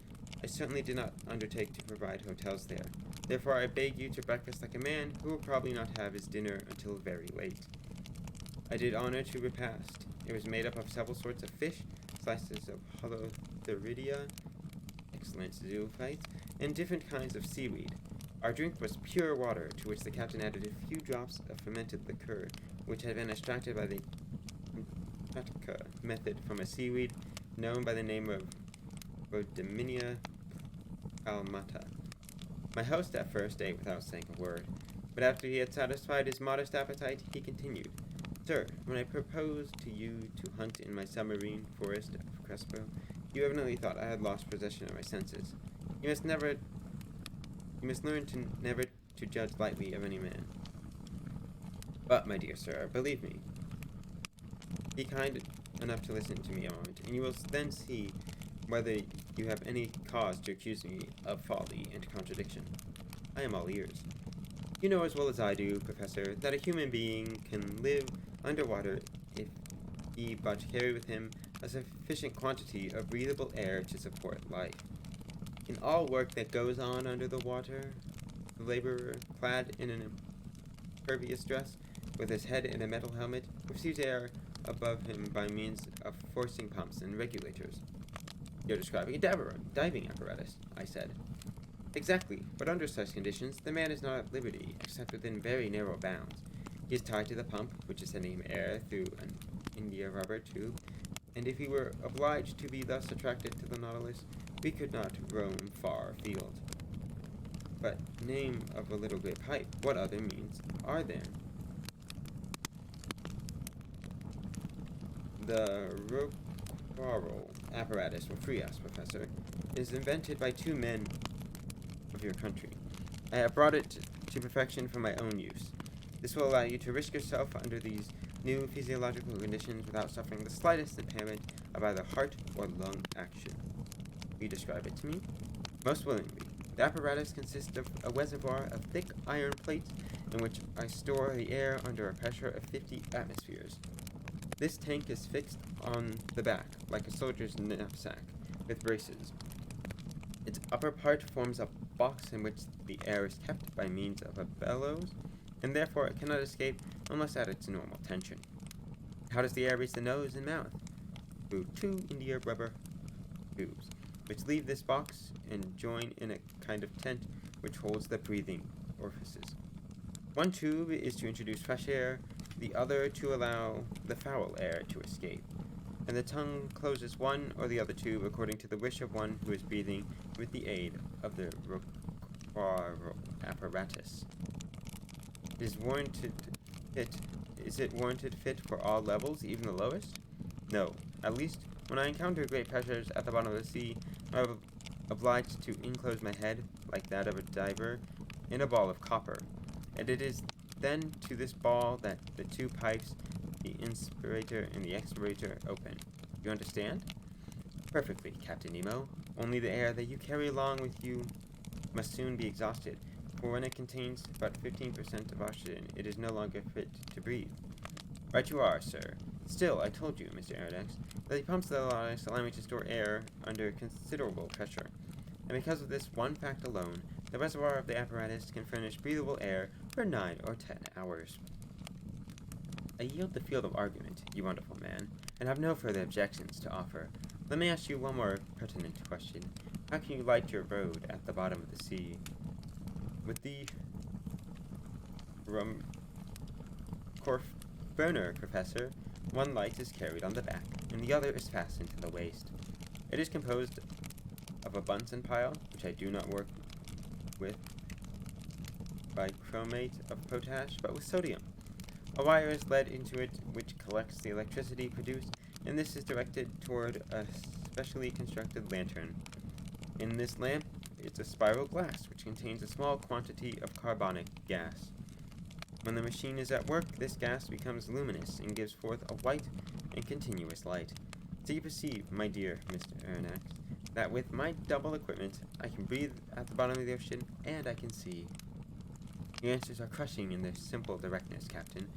I certainly did not undertake to provide hotels there. Therefore, I beg you to breakfast like a man who will probably not have his dinner until very late. I did honor to repast. It was made up of several sorts of fish, slices of holothuridia, excellent zoophytes, and different kinds of seaweed. Our drink was pure water, to which the captain added a few drops of fermented liqueur, which had been extracted by the method from a seaweed known by the name of Rhodymenia palmata. My host at first ate without saying a word, but after he had satisfied his modest appetite, he continued. Sir, when I proposed to you to hunt in my submarine forest of Crespo, you evidently thought I had lost possession of my senses. You must learn to never to judge lightly of any man. But, my dear sir, believe me, be kind enough to listen to me a moment, and you will then see whether you have any cause to accuse me of folly and contradiction. I am all ears. You know as well as I do, Professor, that a human being can live underwater if he but carry with him a sufficient quantity of breathable air to support life. In all work that goes on under the water, the laborer, clad in an impervious dress, with his head in a metal helmet, receives air above him by means of forcing pumps and regulators. You're describing a diving apparatus, I said. Exactly, but under such conditions, the man is not at liberty, except within very narrow bounds. He is tied to the pump, which is sending him air through an india rubber tube, and if he were obliged to be thus attracted to the Nautilus, we could not roam far afield. But, name of a little great pipe, what other means are there? The Raccoon apparatus will free us, Professor. It is invented by 2 men of your country. I have brought it to perfection for my own use. This will allow you to risk yourself under these new physiological conditions without suffering the slightest impairment of either heart or lung action. Will you describe it to me? Most willingly. The apparatus consists of a reservoir of thick iron plates in which I store the air under a pressure of 50 atmospheres. This tank is fixed on the back, like a soldier's knapsack, with braces. Its upper part forms a box in which the air is kept by means of a bellows, and therefore it cannot escape unless at its normal tension. How does the air reach the nose and mouth? Through 2 india rubber tubes, which leave this box and join in a kind of tent which holds the breathing orifices. One tube is to introduce fresh air, the other to allow the foul air to escape, and the tongue closes one or the other tube according to the wish of one who is breathing with the aid of the Raccoon apparatus. Is it warranted fit for all levels, even the lowest? No. At least, when I encounter great pressures at the bottom of the sea, I am obliged to enclose my head, like that of a diver, in a ball of copper, and it is then to this ball that the 2 pipes, the inspirator and the expirator, open. You understand? Perfectly, Captain Nemo. Only the air that you carry along with you must soon be exhausted, for when it contains but 15% of oxygen, it is no longer fit to breathe. Right you are, sir. Still, I told you, Mr. Aronnax, that the pumps that allow me to store air under considerable pressure, and because of this one fact alone, the reservoir of the apparatus can furnish breathable air for 9 or 10 hours. I yield the field of argument, you wonderful man, and have no further objections to offer. Let me ask you one more pertinent question. How can you light your road at the bottom of the sea? With the Ruhmkorff burner, Professor, one light is carried on the back, and the other is fastened to the waist. It is composed of a Bunsen pile, which I do not work with bichromate of potash, but with sodium. A wire is led into it which collects the electricity produced, and this is directed toward a specially constructed lantern. In this lamp is a spiral glass which contains a small quantity of carbonic gas. When the machine is at work, this gas becomes luminous and gives forth a white and continuous light. So you perceive, my dear Mr. Aronnax, that with my double equipment, I can breathe at the bottom of the ocean, and I can see. Your answers are crushing in their simple directness, Captain,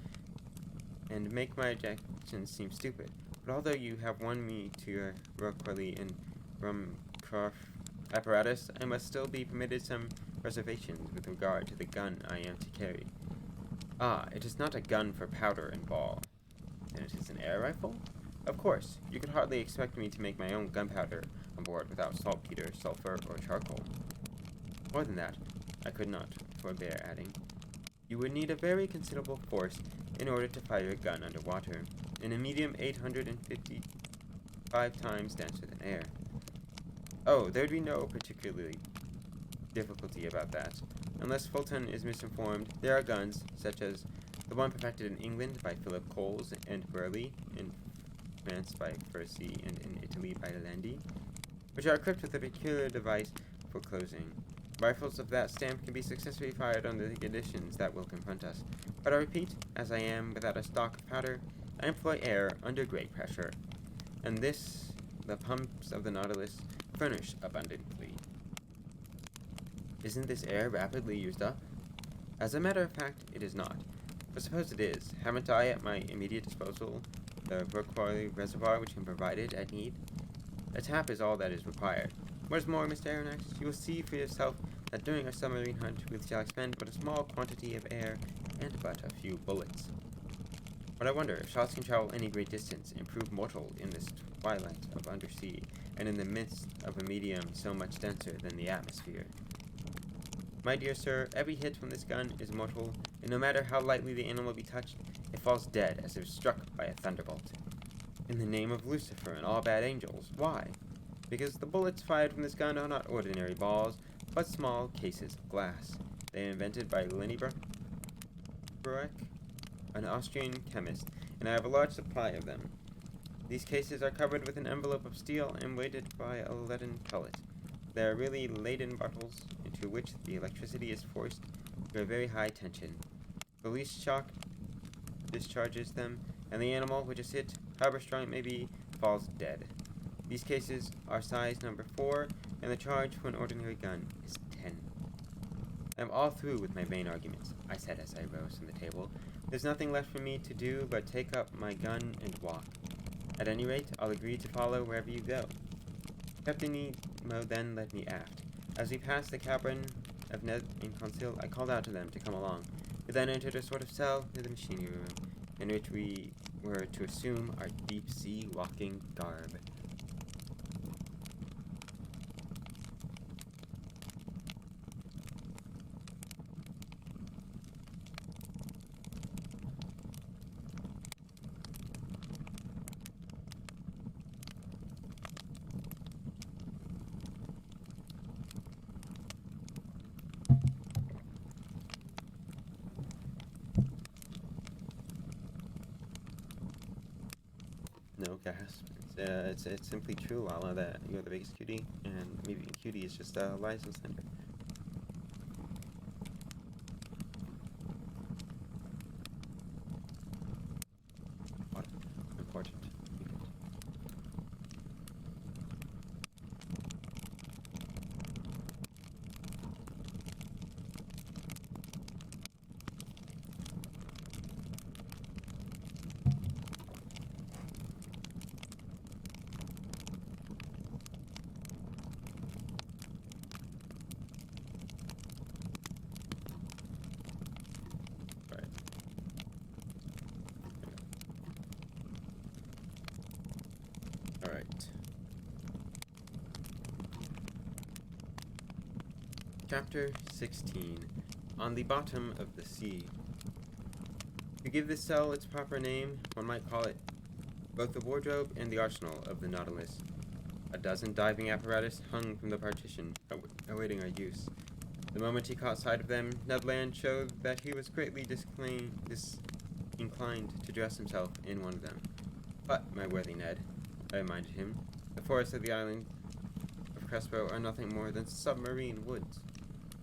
and make my objections seem stupid. But although you have won me to your Rockwell and Ruhmkorff apparatus, I must still be permitted some reservations with regard to the gun I am to carry. Ah, it is not a gun for powder and ball. Then it is an air rifle? Of course, you could hardly expect me to make my own gunpowder on board without saltpeter, sulfur, or charcoal. More than that, I could not forbear adding. You would need a very considerable force in order to fire a gun underwater. and a medium 855 times denser than air. Oh, there'd be no particularly difficulty about that. Unless Fulton is misinformed, there are guns, such as the one perfected in England by Philip Coles and Burley, in France by Percy, and in Italy by Landi, which are equipped with a peculiar device for closing. Rifles of that stamp can be successfully fired under the conditions that will confront us. But I repeat, as I am without a stock of powder, I employ air under great pressure, and this the pumps of the Nautilus furnish abundantly. Isn't this air rapidly used up? As a matter of fact, it is not. But suppose it is. Haven't I at my immediate disposal the forgor reservoir which can provide it at need? A tap is all that is required. What is more, Mr. Aronnax, you will see for yourself that during our submarine hunt we shall expend but a small quantity of air and but a few bullets. But I wonder if shots can travel any great distance and prove mortal in this twilight of undersea, and in the midst of a medium so much denser than the atmosphere. My dear sir, every hit from this gun is mortal, and no matter how lightly the animal be touched, it falls dead as if struck by a thunderbolt. In the name of Lucifer and all bad angels, why? Because the bullets fired from this gun are not ordinary balls, but small cases of glass. They are invented by Leniebruck, an Austrian chemist, and I have a large supply of them. These cases are covered with an envelope of steel and weighted by a leaden pellet. They are really Leyden bottles into which the electricity is forced to a very high tension. The least shock discharges them, and the animal which is hit, however strong it may be, falls dead. These cases are size number 4, and the charge for an ordinary gun is 10. I am all through with my vain arguments, I said as I rose from the table. There's nothing left for me to do but take up my gun and walk. At any rate, I'll agree to follow wherever you go. Captain Nemo then led me aft. As we passed the cabin of Ned and Conseil, I called out to them to come along. We then entered a sort of cell near the machinery room, in which we were to assume our deep-sea walking garb. No gasp. It's simply true, Lala, that you're the biggest cutie, and maybe cutie is just a license center. What? Important. Alright. Chapter 16. On the Bottom of the Sea. To give this cell its proper name, one might call it both the wardrobe and the arsenal of the Nautilus. A dozen diving apparatus hung from the partition, awaiting our use. The moment he caught sight of them, Ned Land showed that he was greatly disinclined to dress himself in one of them. But, my worthy Ned, I reminded him, the forests of the island of Crespo are nothing more than submarine woods.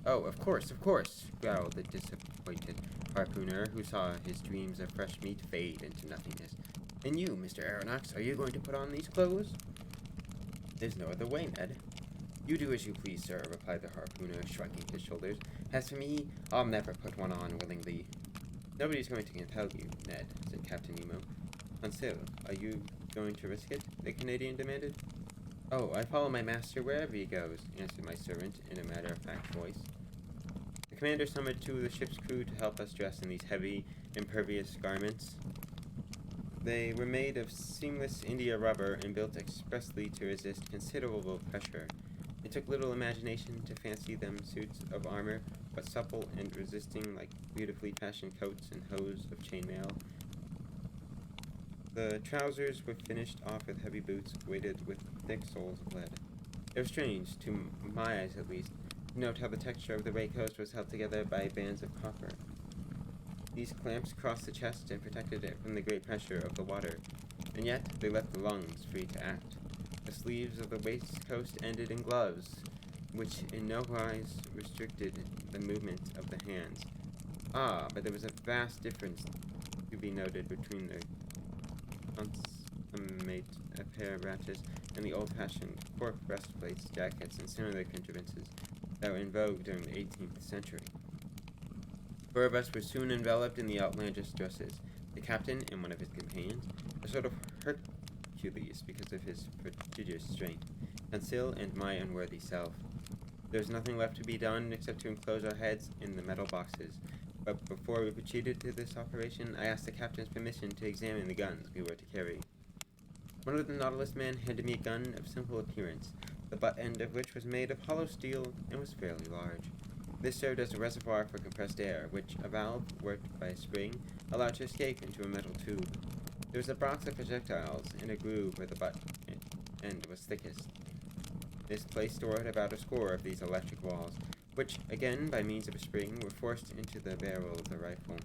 Oh, of course, growled the disappointed harpooner, who saw his dreams of fresh meat fade into nothingness. And you, Mr. Aronnax, are you going to put on these clothes? There's no other way, Ned. You do as you please, sir, replied the harpooner, shrugging his shoulders. As for me, I'll never put one on willingly. Nobody's going to compel you, Ned, said Captain Nemo. Conseil, are you going to risk it? The Canadian demanded. Oh, I follow my master wherever he goes, answered my servant in a matter-of-fact voice. The commander summoned 2 of the ship's crew to help us dress in these heavy, impervious garments. They were made of seamless India rubber and built expressly to resist considerable pressure. It took little imagination to fancy them suits of armor, but supple and resisting like beautifully fashioned coats and hose of chainmail. The trousers were finished off with heavy boots weighted with thick soles of lead. It was strange, to my eyes at least, to note how the texture of the raincoat was held together by bands of copper. These clamps crossed the chest and protected it from the great pressure of the water, and yet they left the lungs free to act. The sleeves of the waistcoat ended in gloves, which in no wise restricted the movement of the hands. Ah, but there was a vast difference to be noted between the consummate apparatus and the old-fashioned cork breastplates, jackets, and similar contrivances that were in vogue during the 18th century. 4 of us were soon enveloped in the outlandish dresses. The captain and one of his companions, a sort of Hercules because of his prodigious strength, Conseil and my unworthy self. There was nothing left to be done except to enclose our heads in the metal boxes, but before we proceeded to this operation, I asked the captain's permission to examine the guns we were to carry. One of the Nautilus men handed me a gun of simple appearance, the butt end of which was made of hollow steel and was fairly large. This served as a reservoir for compressed air, which a valve, worked by a spring, allowed to escape into a metal tube. There was a box of projectiles in a groove where the butt end was thickest. This place stored about a score of these electric balls, which, again by means of a spring, were forced into the barrel of the rifle.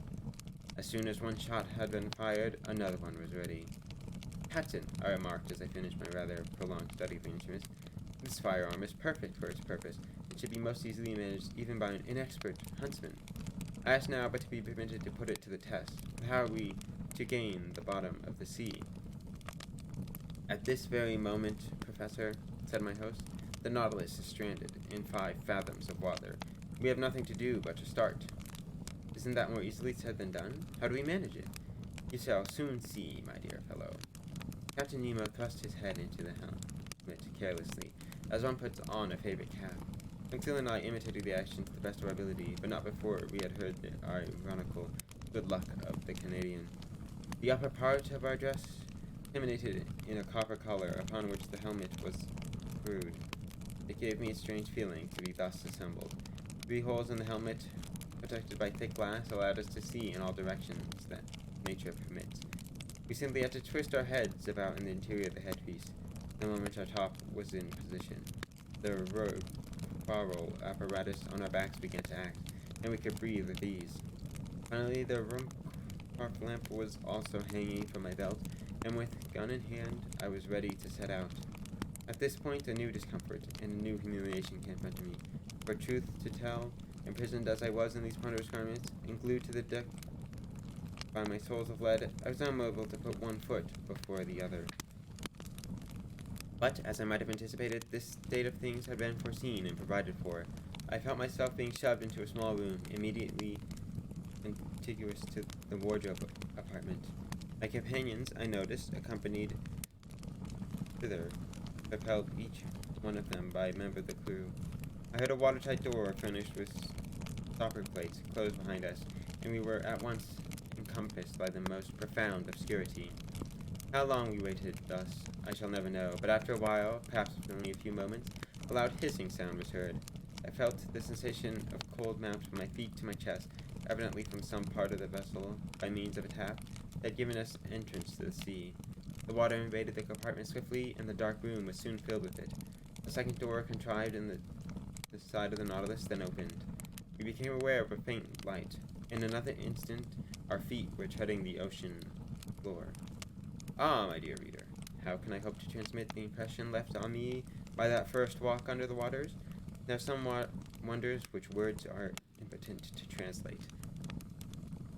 As soon as one shot had been fired, another one was ready. "Captain," I remarked as I finished my rather prolonged study of the instruments, "this firearm is perfect for its purpose. It should be most easily managed even by an inexpert huntsman. I ask now but to be permitted to put it to the test. How are we to gain the bottom of the sea?" "At this very moment, Professor," said my host, "the Nautilus is stranded in 5 fathoms of water. We have nothing to do but to start." "Isn't that more easily said than done? How do we manage it?" "You shall soon see, my dear fellow." Captain Nemo thrust his head into the helmet carelessly, as one puts on a favorite cap. Conseil and I imitated the action to the best of our ability, but not before we had heard the ironical good luck of the Canadian. The upper part of our dress terminated in a copper collar upon which the helmet was screwed. It gave me a strange feeling to be thus assembled. 3 holes in the helmet, protected by thick glass, allowed us to see in all directions that nature permits. We simply had to twist our heads about in the interior of the headpiece. The moment our top was in position, the roll apparatus on our backs began to act, and we could breathe with ease. Finally, the Ruhmkorff lamp was also hanging from my belt, and with gun in hand, I was ready to set out. At this point, a new discomfort and a new humiliation confronted me. For truth to tell, imprisoned as I was in these ponderous garments, and glued to the deck by my soles of lead, I was unable to put one foot before the other. But, as I might have anticipated, this state of things had been foreseen and provided for. I felt myself being shoved into a small room, immediately contiguous to the wardrobe apartment. My companions, I noticed, accompanied thither, propelled each one of them by a member of the crew. I heard a watertight door furnished with stopper plates close behind us, and we were at once encompassed by the most profound obscurity. How long we waited thus, I shall never know, but after a while, perhaps only a few moments, a loud hissing sound was heard. I felt the sensation of cold mount from my feet to my chest, evidently from some part of the vessel, by means of a tap, that had given us entrance to the sea. The water invaded the compartment swiftly, and the dark room was soon filled with it. A second door contrived in the side of the Nautilus then opened. We became aware of a faint light. In another instant, our feet were treading the ocean floor. Ah, my dear reader, how can I hope to transmit the impression left on me by that first walk under the waters? There are some wonders which words are impotent to translate.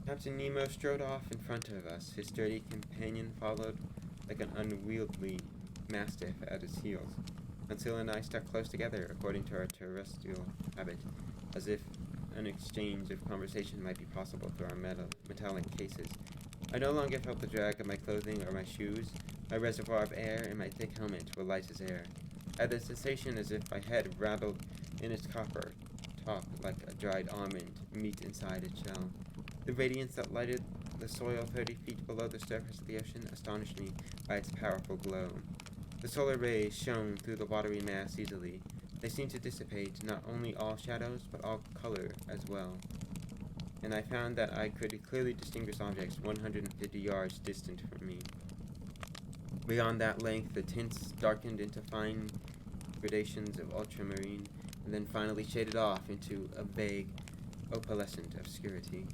Captain Nemo strode off in front of us. His sturdy companion followed like an unwieldy mastiff at his heels. Conseil and I stuck close together, according to our terrestrial habit, as if an exchange of conversation might be possible through our metallic cases. I no longer felt the drag of my clothing or my shoes. My reservoir of air and my thick helmet were light as air. I had the sensation as if my head rattled in its copper top like a dried almond meat inside its shell. The radiance that lighted the soil 30 feet below the surface of the ocean astonished me by its powerful glow. The solar rays shone through the watery mass easily. They seemed to dissipate not only all shadows, but all color as well. And I found that I could clearly distinguish objects 150 yards distant from me. Beyond that length, the tints darkened into fine gradations of ultramarine, and then finally shaded off into a vague, opalescent obscurity.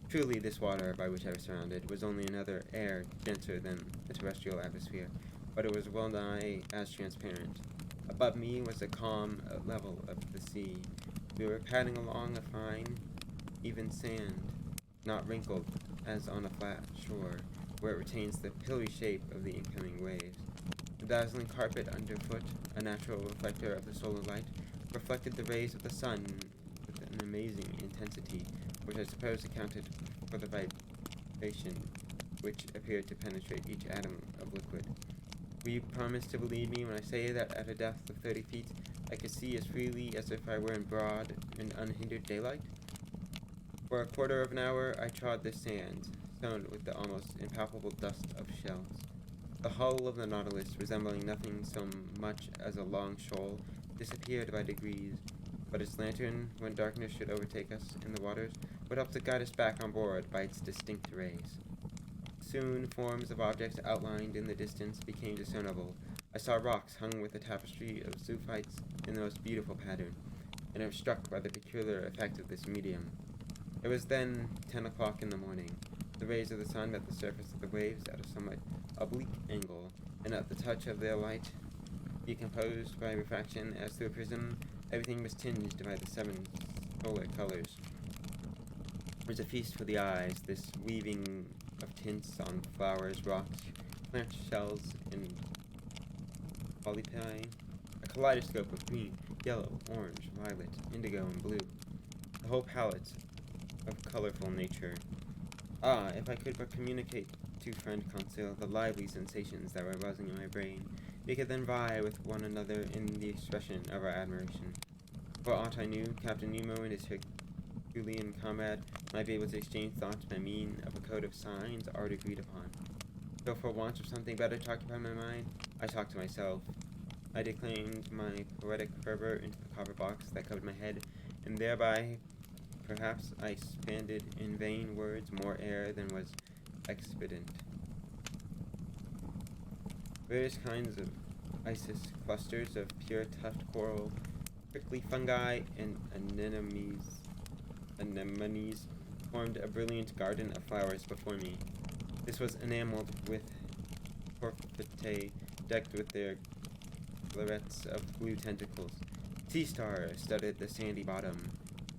Truly, this water by which I was surrounded was only another air denser than the terrestrial atmosphere, but it was well nigh as transparent. Above me was the calm level of the sea. We were padding along a fine, even sand, not wrinkled as on a flat shore, where it retains the pillowy shape of the incoming waves. The dazzling carpet underfoot, a natural reflector of the solar light, reflected the rays of the sun with an amazing intensity, which I suppose accounted for the vibration which appeared to penetrate each atom of liquid. Will you promise to believe me when I say that at a depth of 30 feet I could see as freely as if I were in broad and unhindered daylight? For a quarter of an hour I trod the sand, sown with the almost impalpable dust of shells. The hull of the Nautilus, resembling nothing so much as a long shoal, disappeared by degrees, but its lantern, when darkness should overtake us in the waters, would help to guide us back on board by its distinct rays. Soon forms of objects outlined in the distance became discernible. I saw rocks hung with a tapestry of zoophytes in the most beautiful pattern, and I was struck by the peculiar effect of this medium. It was then 10 o'clock in the morning. The rays of the sun met the surface of the waves at a somewhat oblique angle, and at the touch of their light, decomposed by refraction as through a prism, everything was tinged by the 7 solar colors. It was a feast for the eyes, this weaving of tints on flowers, rocks, plant shells, and polypi, a kaleidoscope of green, yellow, orange, violet, indigo, and blue, the whole palette of colorful nature. Ah, if I could but communicate to friend Conseil the lively sensations that were buzzing in my brain, we could then vie with one another in the expression of our admiration. For aught I knew, Captain Nemo and his Herculean comrade might be able to exchange thoughts by means of a code of signs already agreed upon. So for want of something better to occupy my mind, I talked to myself. I declaimed my poetic fervor into the copper box that covered my head, and thereby perhaps I expanded in vain words more air than was expedient. Various kinds of isis, clusters of pure tuft coral, prickly fungi, and anemones formed a brilliant garden of flowers before me. This was enameled with porphytae decked with their florets of blue tentacles. Sea stars studded the sandy bottom.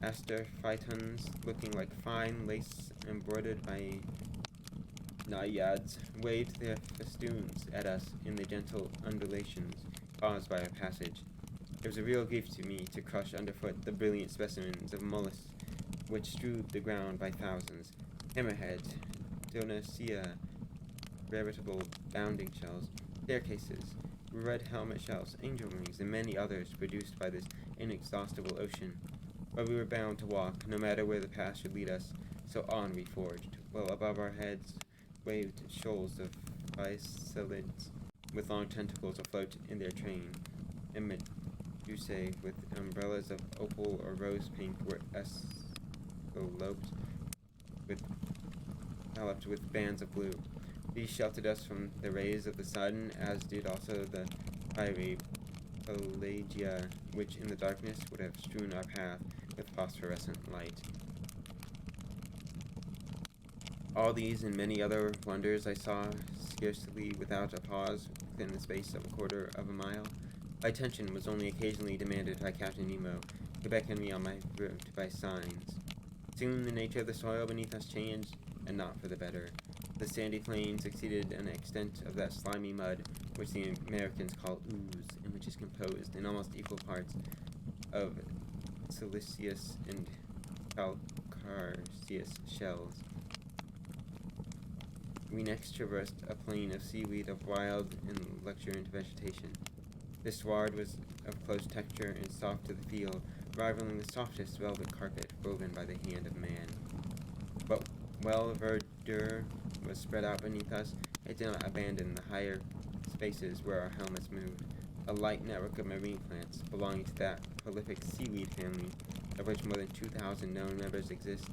Aster phytons, looking like fine lace embroidered by naiads, waved their festoons at us in the gentle undulations caused by our passage. It was a real gift to me to crush underfoot the brilliant specimens of mollusks which strewed the ground by thousands: hammerheads, donacia, veritable bounding shells, staircases, red helmet shells, angel wings, and many others produced by this inexhaustible ocean. But we were bound to walk, no matter where the path should lead us, so on we forged, while above our heads waved shoals of phycelids with long tentacles afloat in their train, and medusae with umbrellas of opal or rose pink were escalloped with bands of blue. These sheltered us from the rays of the sun, as did also the pelagia, which in the darkness would have strewn our path with phosphorescent light. All these and many other wonders I saw scarcely without a pause within the space of a quarter of a mile. My attention was only occasionally demanded by Captain Nemo, who beckoned me on my route by signs. Soon the nature of the soil beneath us changed, and not for the better. The sandy plain succeeded an extent of that slimy mud which the Americans call ooze, and which is composed in almost equal parts of siliceous and calcareous shells. We next traversed a plain of seaweed of wild and luxuriant vegetation. This sward was of close texture and soft to the feel, rivaling the softest velvet carpet woven by the hand of man. But while verdure was spread out beneath us, it did not abandon the higher spaces where our helmets moved. A light network of marine plants, belonging to that prolific seaweed family, of which more than 2,000 known members exist,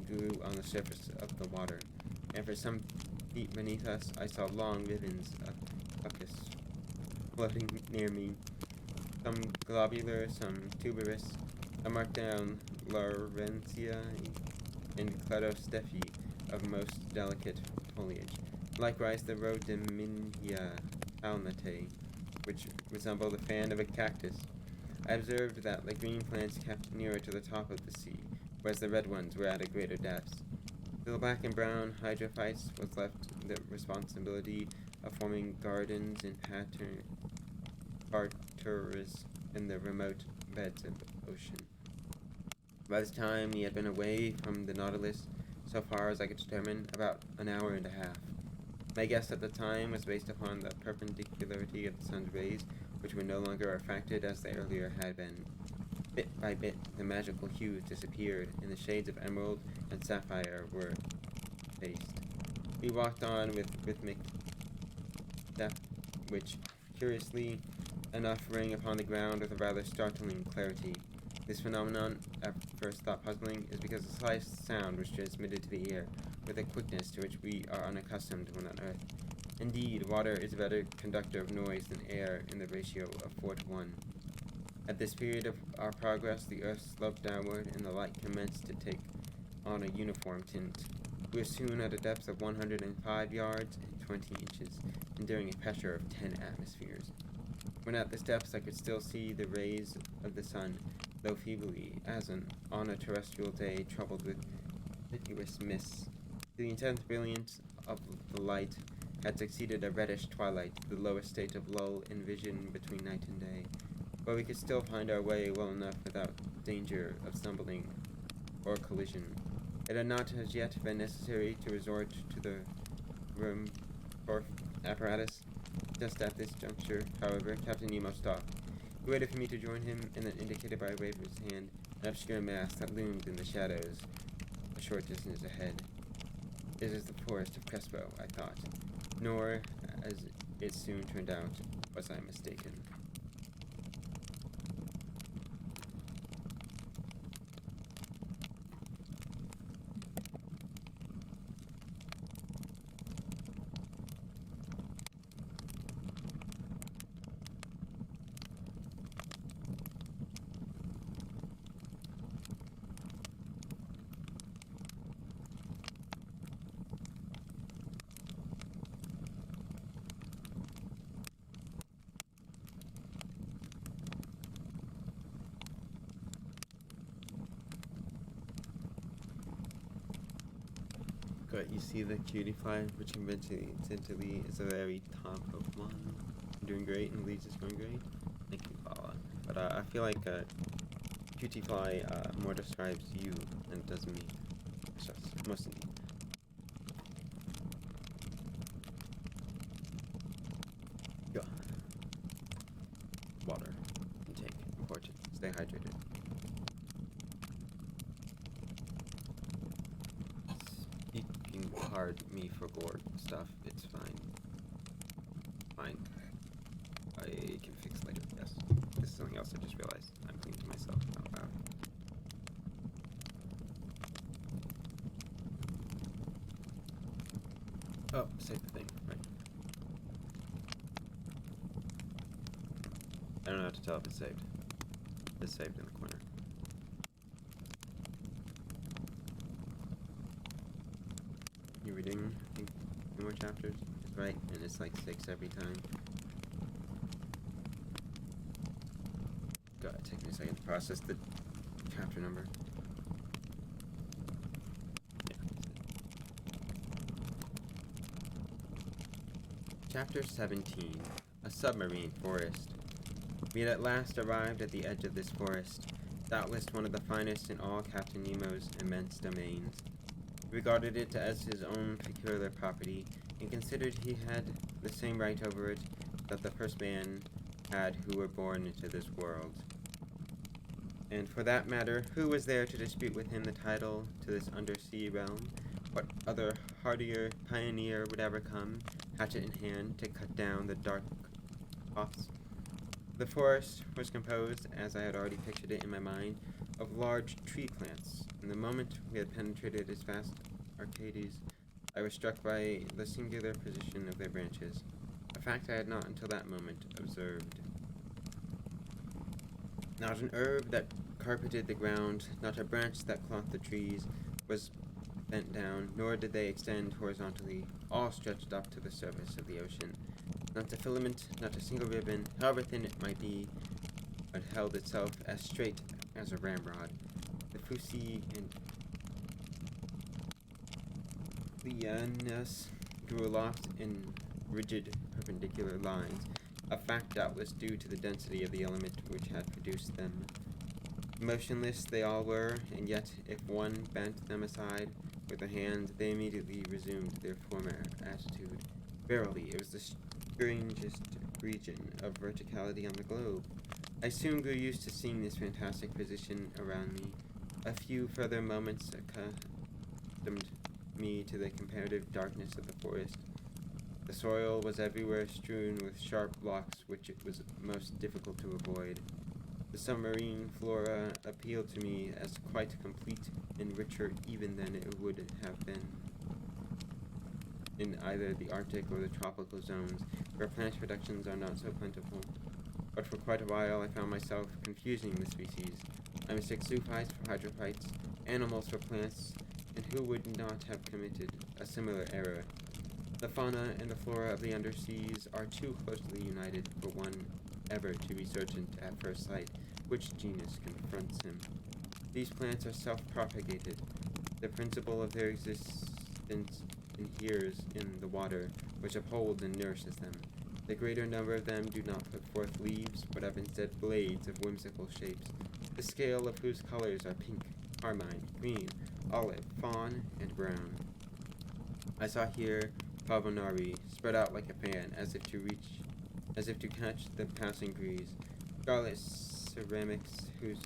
grew on the surface of the water, and for some feet beneath us I saw long ribbons of fucus floating near me. Some globular, some tuberous. I marked down Laurentia and Cladostephi of most delicate foliage. Likewise the Rhodymnia palmate, which resembled the fan of a cactus. I observed that the green plants kept nearer to the top of the sea, whereas the red ones were at a greater depth. To the black and brown hydrophytes was left the responsibility of forming gardens and parterres in the remote beds of the ocean. By this time, he had been away from the Nautilus, so far as I could determine, about an hour and a half. My guess at the time was based upon the perpendicularity of the sun's rays, which were no longer refracted as they earlier had been. Bit by bit, the magical hues disappeared, and the shades of emerald and sapphire were effaced. We walked on with rhythmic step, which, curiously enough, rang upon the ground with a rather startling clarity. This phenomenon, at first thought puzzling, is because the slightest sound was transmitted to the ear with a quickness to which we are unaccustomed when on Earth. Indeed, water is a better conductor of noise than air in the ratio of 4 to 1. At this period of our progress, the earth sloped downward, and the light commenced to take on a uniform tint. We were soon at a depth of 105 yards and 20 inches, enduring a pressure of 10 atmospheres. When at this depth, I could still see the rays of the sun, though feebly, as on a terrestrial day troubled with continuous mists. The intense brilliance of the light had succeeded a reddish twilight, the lowest state of lull in vision between night and day, but we could still find our way well enough without danger of stumbling or collision. It had not as yet been necessary to resort to the room for apparatus. Just at this juncture, however, Captain Nemo stopped. He waited for me to join him, and then indicated by a wave of his hand an obscure mass that loomed in the shadows a short distance ahead. It is the forest of Crespo, I thought. Nor, as it soon turned out, was I mistaken. But you see the cutie fly, which incidentally is a very top Pokemon. Doing great, and Leeds is going great. Thank you, Paula. But I feel like cutie fly more describes you than it does me. It's just most indeed. Go. Water intake, important. Stay hydrated. Speaking hard me for board stuff, it's fine. Fine. I can fix later, yes. This is something else I just realized. I'm thinking to myself out loud. Oh, save the thing, right. I don't know how to tell if it's saved. It's saved in the corner. You're reading, I think, 2 more chapters, right? And it's like 6 every time. God, it takes me a second to process the chapter number. Yeah, Chapter 17, A Submarine Forest. We had at last arrived at the edge of this forest, doubtless one of the finest in all Captain Nemo's immense domains. He regarded it as his own peculiar property, and considered he had the same right over it that the first man had who were born into this world. And for that matter, who was there to dispute with him the title to this undersea realm? What other hardier pioneer would ever come, hatchet in hand, to cut down the dark paths? The forest was composed, as I had already pictured it in my mind, of large tree plants, and the moment we had penetrated its vast arcades, I was struck by the singular position of their branches. A a fact I had not until that moment observed. Not an herb that carpeted the ground, not a branch that clothed the trees was bent down, nor did they extend horizontally, all stretched up to the surface of the ocean. Not a filament, not a single ribbon, however thin it might be, but held itself as straight as a ramrod. The fusi and lianas grew aloft in rigid perpendicular lines, a fact doubtless due to the density of the element which had produced them. Motionless they all were, and yet if one bent them aside with a hand, they immediately resumed their former attitude. Verily, it was the strangest region of verticality on the globe. I soon grew used to seeing this fantastic position around me. A few further moments accustomed me to the comparative darkness of the forest. The soil was everywhere strewn with sharp blocks which it was most difficult to avoid. The submarine flora appealed to me as quite complete and richer even than it would have been in either the Arctic or the tropical zones, where plant productions are not so plentiful. But for quite a while I found myself confusing the species. I mistook zoophytes for hydrophytes, animals for plants, and who would not have committed a similar error? The fauna and the flora of the underseas are too closely united for one ever to be certain at first sight which genus confronts him. These plants are self-propagated. The principle of their existence inheres in the water, which upholds and nourishes them. The greater number of them do not put forth leaves, but have instead blades of whimsical shapes, the scale of whose colors are pink, carmine, green, olive, fawn, and brown. I saw here pavonari spread out like a fan, as if to catch the passing breeze. Scarlet ceramics, whose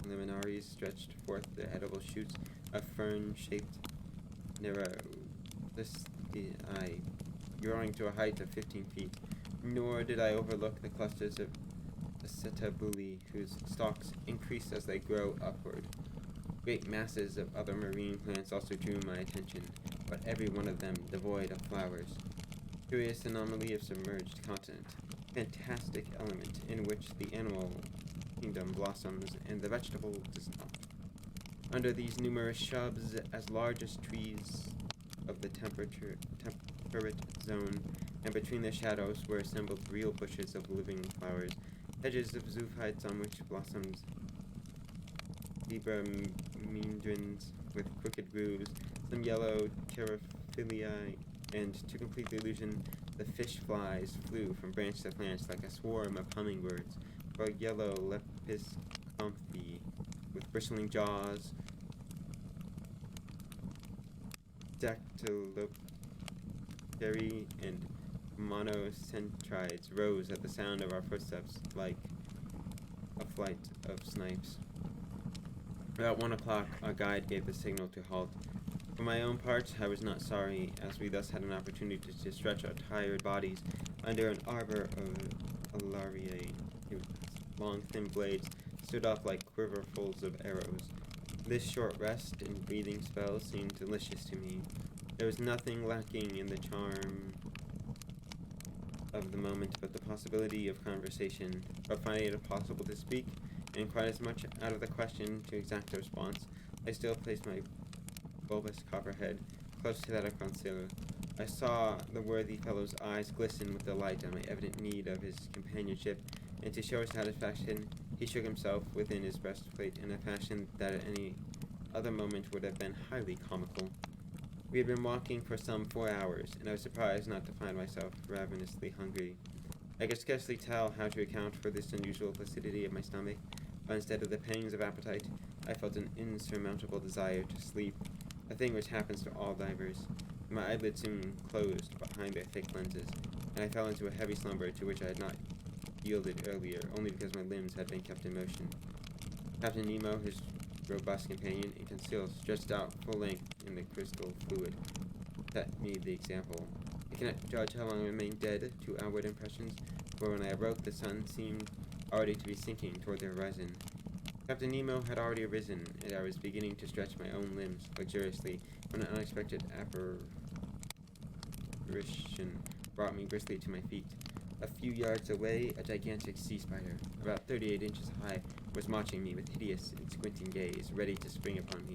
liminaries stretched forth their edible shoots of fern-shaped eye, growing to a height of 15 feet. Nor did I overlook the clusters of acetabuli, whose stalks increase as they grow upward. Great masses of other marine plants also drew my attention, but every one of them devoid of flowers. Curious anomaly of submerged continent. Fantastic element in which the animal kingdom blossoms and the vegetable does not. Under these numerous shrubs, as large as trees of the temperate zone, and between their shadows were assembled real bushes of living flowers, hedges of zoophytes on which blossomed zebra-meandrins with crooked grooves, some yellow pterophiliae, and to complete the illusion, the fish flies flew from branch to branch like a swarm of hummingbirds, or yellow lepiscomphi with bristling jaws, dactylopteri, and monocentrides rose at the sound of our footsteps like a flight of snipes. About 1 o'clock, our guide gave the signal to halt. For my own part, I was not sorry, as we thus had an opportunity to stretch our tired bodies under an arbor of alariae, whose long thin blades stood up like quiverfuls of arrows. This short rest and breathing spell seemed delicious to me. There was nothing lacking in the charm of the moment but the possibility of conversation, but finding it impossible to speak, and quite as much out of the question to exact a response, I still placed my bulbous copperhead close to that of Conseil. I saw the worthy fellow's eyes glisten with delight at my evident need of his companionship, and to show his satisfaction, he shook himself within his breastplate in a fashion that at any other moment would have been highly comical. We had been walking for some 4 hours, and I was surprised not to find myself ravenously hungry. I could scarcely tell how to account for this unusual placidity of my stomach, but instead of the pangs of appetite, I felt an insurmountable desire to sleep, a thing which happens to all divers. My eyelids soon closed behind their thick lenses, and I fell into a heavy slumber to which I had not yielded earlier, only because my limbs had been kept in motion. Captain Nemo, his robust companion, and Conseil stretched out full length in the crystal fluid, set me the example. I cannot judge how long I remained dead to outward impressions, for when I awoke the sun seemed already to be sinking toward the horizon. Captain Nemo had already arisen, and I was beginning to stretch my own limbs luxuriously when an unexpected apparition brought me briskly to my feet. A few yards away, a gigantic sea spider, about 38 inches high, was watching me with hideous and squinting gaze, ready to spring upon me.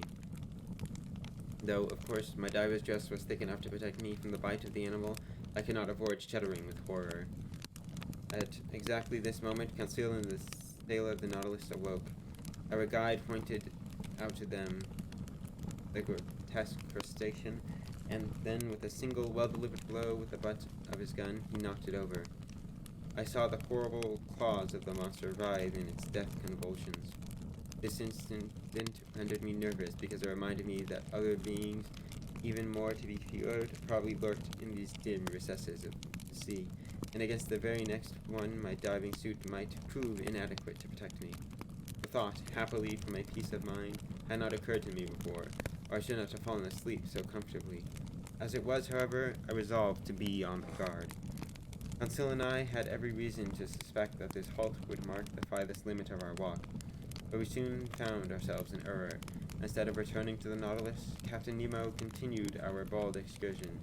Though, of course, my diver's dress was thick enough to protect me from the bite of the animal, I could not avoid shuddering with horror. At exactly this moment, concealed in the sail of the Nautilus awoke. Our guide pointed out to them the grotesque crustacean, and then with a single well-delivered blow with the butt of his gun, he knocked it over. I saw the horrible claws of the monster writhe in its death convulsions. This incident rendered me nervous because it reminded me that other beings, even more to be feared, probably lurked in these dim recesses of the sea, and against the very next one my diving suit might prove inadequate to protect me. The thought, happily for my peace of mind, had not occurred to me before, or I should not have fallen asleep so comfortably. As it was, however, I resolved to be on the guard. Conseil and I had every reason to suspect that this halt would mark the farthest limit of our walk, but we soon found ourselves in error. Instead of returning to the Nautilus, Captain Nemo continued our bold excursion.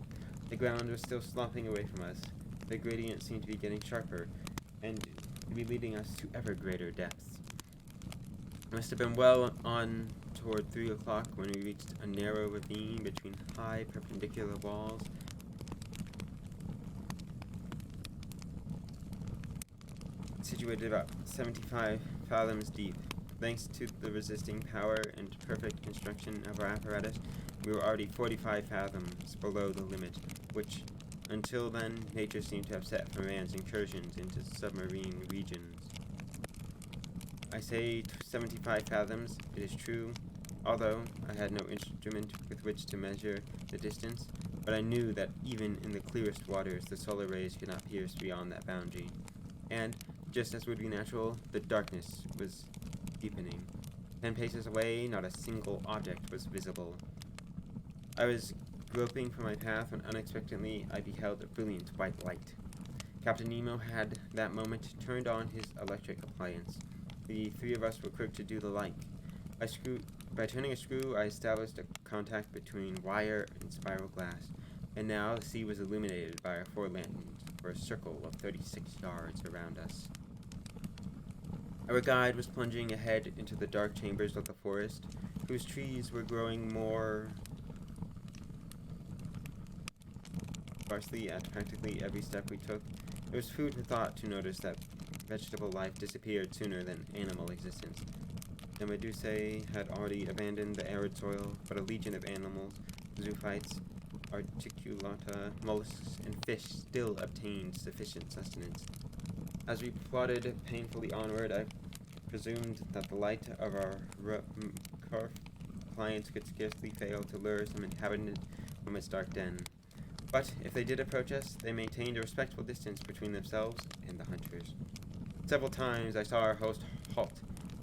The ground was still slopping away from us. The gradient seemed to be getting sharper, and to be leading us to ever greater depths. It must have been well on toward 3 o'clock when we reached a narrow ravine between high perpendicular walls. Situated about 75 fathoms deep. Thanks to the resisting power and perfect construction of our apparatus, we were already 45 fathoms below the limit, which, until then, nature seemed to have set for man's incursions into submarine regions. I say 75 fathoms, it is true, although I had no instrument with which to measure the distance, but I knew that even in the clearest waters the solar rays could not pierce beyond that boundary, and, just as would be natural, the darkness was deepening. 10 paces away, not a single object was visible. I was groping for my path when unexpectedly I beheld a brilliant white light. Captain Nemo had that moment turned on his electric appliance. The three of us were quick to do the like. By turning a screw, I established a contact between wire and spiral glass, and now the sea was illuminated by our 4 lanterns for a circle of 36 yards around us. Our guide was plunging ahead into the dark chambers of the forest, whose trees were growing more sparsely at practically every step we took. It was food for thought to notice that vegetable life disappeared sooner than animal existence. The Medusae had already abandoned the arid soil, but a legion of animals, zoophytes, articulata, mollusks, and fish still obtained sufficient sustenance. As we plodded painfully onward, I presumed that the light of our clients could scarcely fail to lure some inhabitant from its dark den. But if they did approach us, they maintained a respectful distance between themselves and the hunters. Several times I saw our host halt,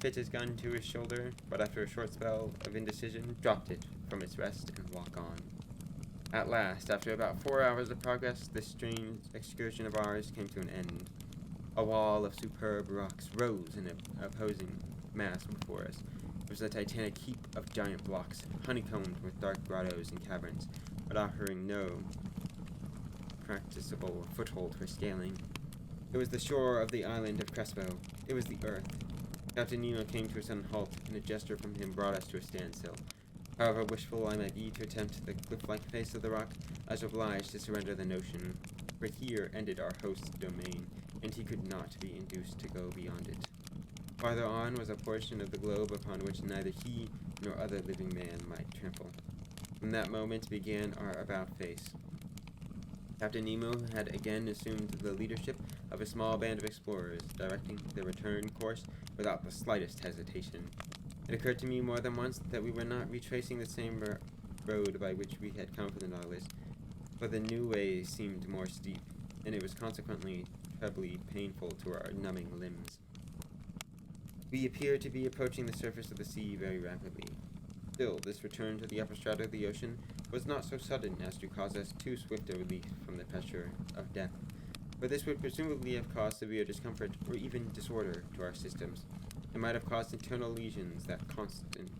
fit his gun to his shoulder, but after a short spell of indecision, dropped it from its rest and walk on. At last, after about 4 hours of progress, this strange excursion of ours came to an end. A wall of superb rocks rose in an opposing mass before us. It was a titanic heap of giant blocks, honeycombed with dark grottos and caverns, but offering no practicable foothold for scaling. It was the shore of the island of Crespo. It was the earth. Captain Nemo came to a sudden halt, and a gesture from him brought us to a standstill. However wishful I might be to attempt the cliff-like face of the rock, I was obliged to surrender the notion, for here ended our host's domain, and he could not be induced to go beyond it. Farther on was a portion of the globe upon which neither he nor other living man might trample. From that moment began our about-face. Captain Nemo had again assumed the leadership of a small band of explorers, directing the return course without the slightest hesitation. It occurred to me more than once that we were not retracing the same road by which we had come from the Nautilus, for the new way seemed more steep, and it was consequently trebly painful to our numbing limbs. We appeared to be approaching the surface of the sea very rapidly. Still, this return to the upper strata of the ocean was not so sudden as to cause us too swift a relief from the pressure of death, for this would presumably have caused severe discomfort or even disorder to our systems. It might have caused internal lesions that constant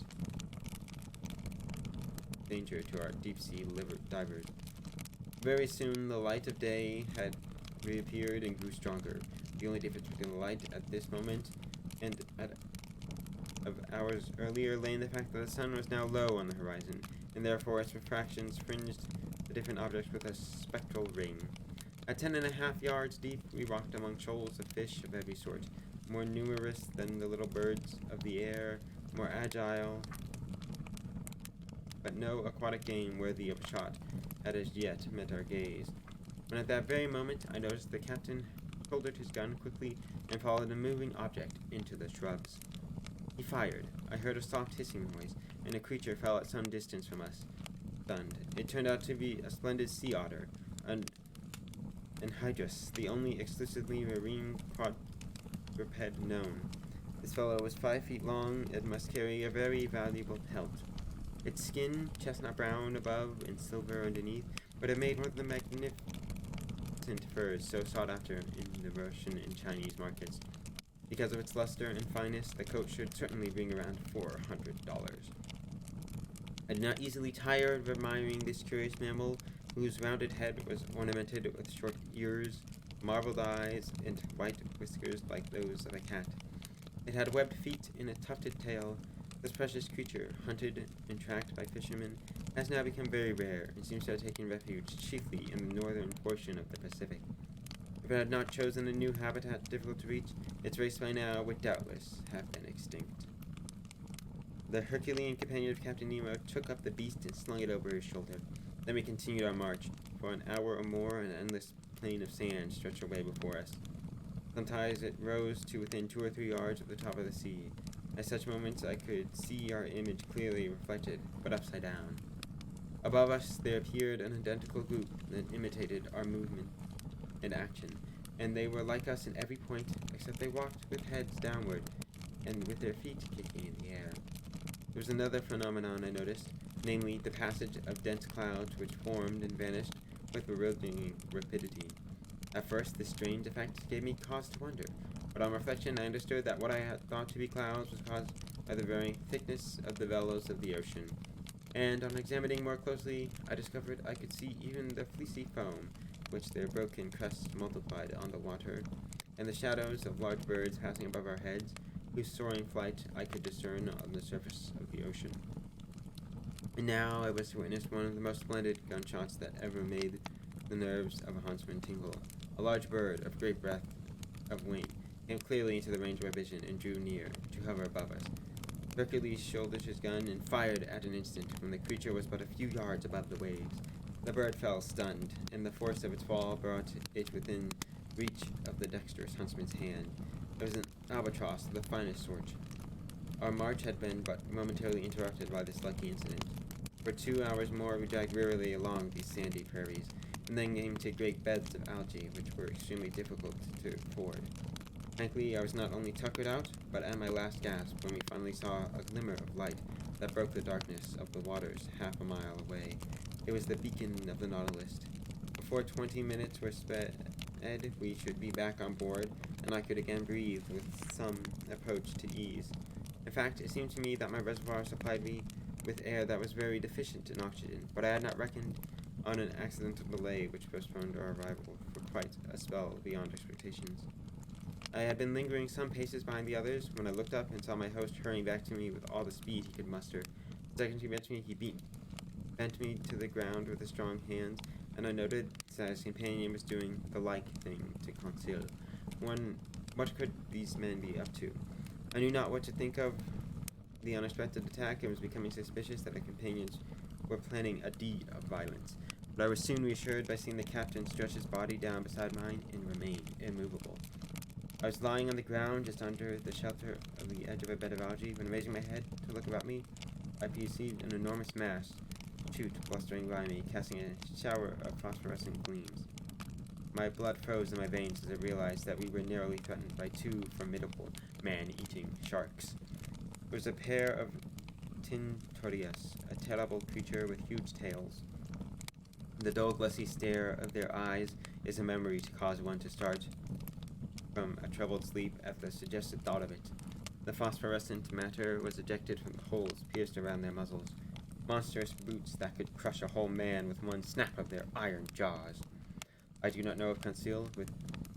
danger to our deep-sea divers. Very soon, the light of day had reappeared and grew stronger. The only difference between the light at this moment and of hours earlier lay in the fact that the sun was now low on the horizon, and therefore its refractions fringed the different objects with a spectral ring. At 10.5 yards deep, we walked among shoals of fish of every sort, more numerous than the little birds of the air, more agile, but no aquatic game worthy of a shot had as yet met our gaze. When at that very moment I noticed the captain shouldered his gun quickly and followed a moving object into the shrubs. He fired. I heard a soft hissing noise, and a creature fell at some distance from us, stunned. It turned out to be a splendid sea otter, an hydrus, the only exclusively marine quadruped known. This fellow was 5 feet long and must carry a very valuable pelt. Its skin, chestnut brown above and silver underneath, would have made one of the magnificent furs so sought after in the Russian and Chinese markets. Because of its luster and fineness, the coat should certainly bring around $400. I did not easily tire of admiring this curious mammal, whose rounded head was ornamented with short ears, marbled eyes, and white whiskers like those of a cat. It had webbed feet and a tufted tail. This precious creature, hunted and tracked by fishermen, has now become very rare and seems to have taken refuge chiefly in the northern portion of the Pacific. If it had not chosen a new habitat difficult to reach, its race by now would doubtless have been extinct. The Herculean companion of Captain Nemo took up the beast and slung it over his shoulder. Then we continued our march. For an hour or more, an endless plain of sand stretched away before us. Sometimes it rose to within 2 or 3 yards of the top of the sea. At such moments I could see our image clearly reflected, but upside down. Above us there appeared an identical group that imitated our movement and action, and they were like us in every point, except they walked with heads downward and with their feet kicking in the air. There was another phenomenon I noticed, namely the passage of dense clouds which formed and vanished with bewildering rapidity. At first, this strange effect gave me cause to wonder, but on reflection I understood that what I had thought to be clouds was caused by the very thickness of the billows of the ocean. And on examining more closely, I discovered I could see even the fleecy foam which their broken crests multiplied on the water, and the shadows of large birds passing above our heads, whose soaring flight I could discern on the surface of the ocean. And now I was to witness one of the most splendid gunshots that ever made the nerves of a huntsman tingle. A large bird of great breadth of wing came clearly into the range of my vision and drew near to hover above us. Hercules shouldered his gun and fired at an instant when the creature was but a few yards above the waves. The bird fell stunned, and the force of its fall brought it within reach of the dexterous huntsman's hand. It was an albatross of the finest sort. Our march had been but momentarily interrupted by this lucky incident. For 2 hours more we dragged wearily along these sandy prairies, and then came to great beds of algae which were extremely difficult to ford. Frankly, I was not only tuckered out, but at my last gasp when we finally saw a glimmer of light that broke the darkness of the waters half a mile away. It was the beacon of the Nautilus. Before 20 minutes were sped, we should be back on board, and I could again breathe with some approach to ease. In fact, it seemed to me that my reservoir supplied me with air that was very deficient in oxygen, but I had not reckoned on an accidental delay which postponed our arrival for quite a spell beyond expectations. I had been lingering some paces behind the others when I looked up and saw my host hurrying back to me with all the speed he could muster. The second he met me, he bent me to the ground with his strong hands, and I noted that his companion was doing the like thing to Conseil. What could these men be up to? I knew not what to think of the unexpected attack and was becoming suspicious that my companions were planning a deed of violence. But I was soon reassured by seeing the captain stretch his body down beside mine and remain immovable. I was lying on the ground just under the shelter of the edge of a bed of algae when, raising my head to look about me, I perceived an enormous mass shoot blustering by me, casting a shower of phosphorescent gleams. My blood froze in my veins as I realized that we were narrowly threatened by 2 formidable man-eating sharks. It was a pair of Tintorius, a terrible creature with huge tails. The dull, glassy stare of their eyes is a memory to cause one to start from a troubled sleep at the suggested thought of it. The phosphorescent matter was ejected from the holes pierced around their muzzles. monstrous brutes that could crush a whole man with one snap of their iron jaws. I do not know if Conseil, with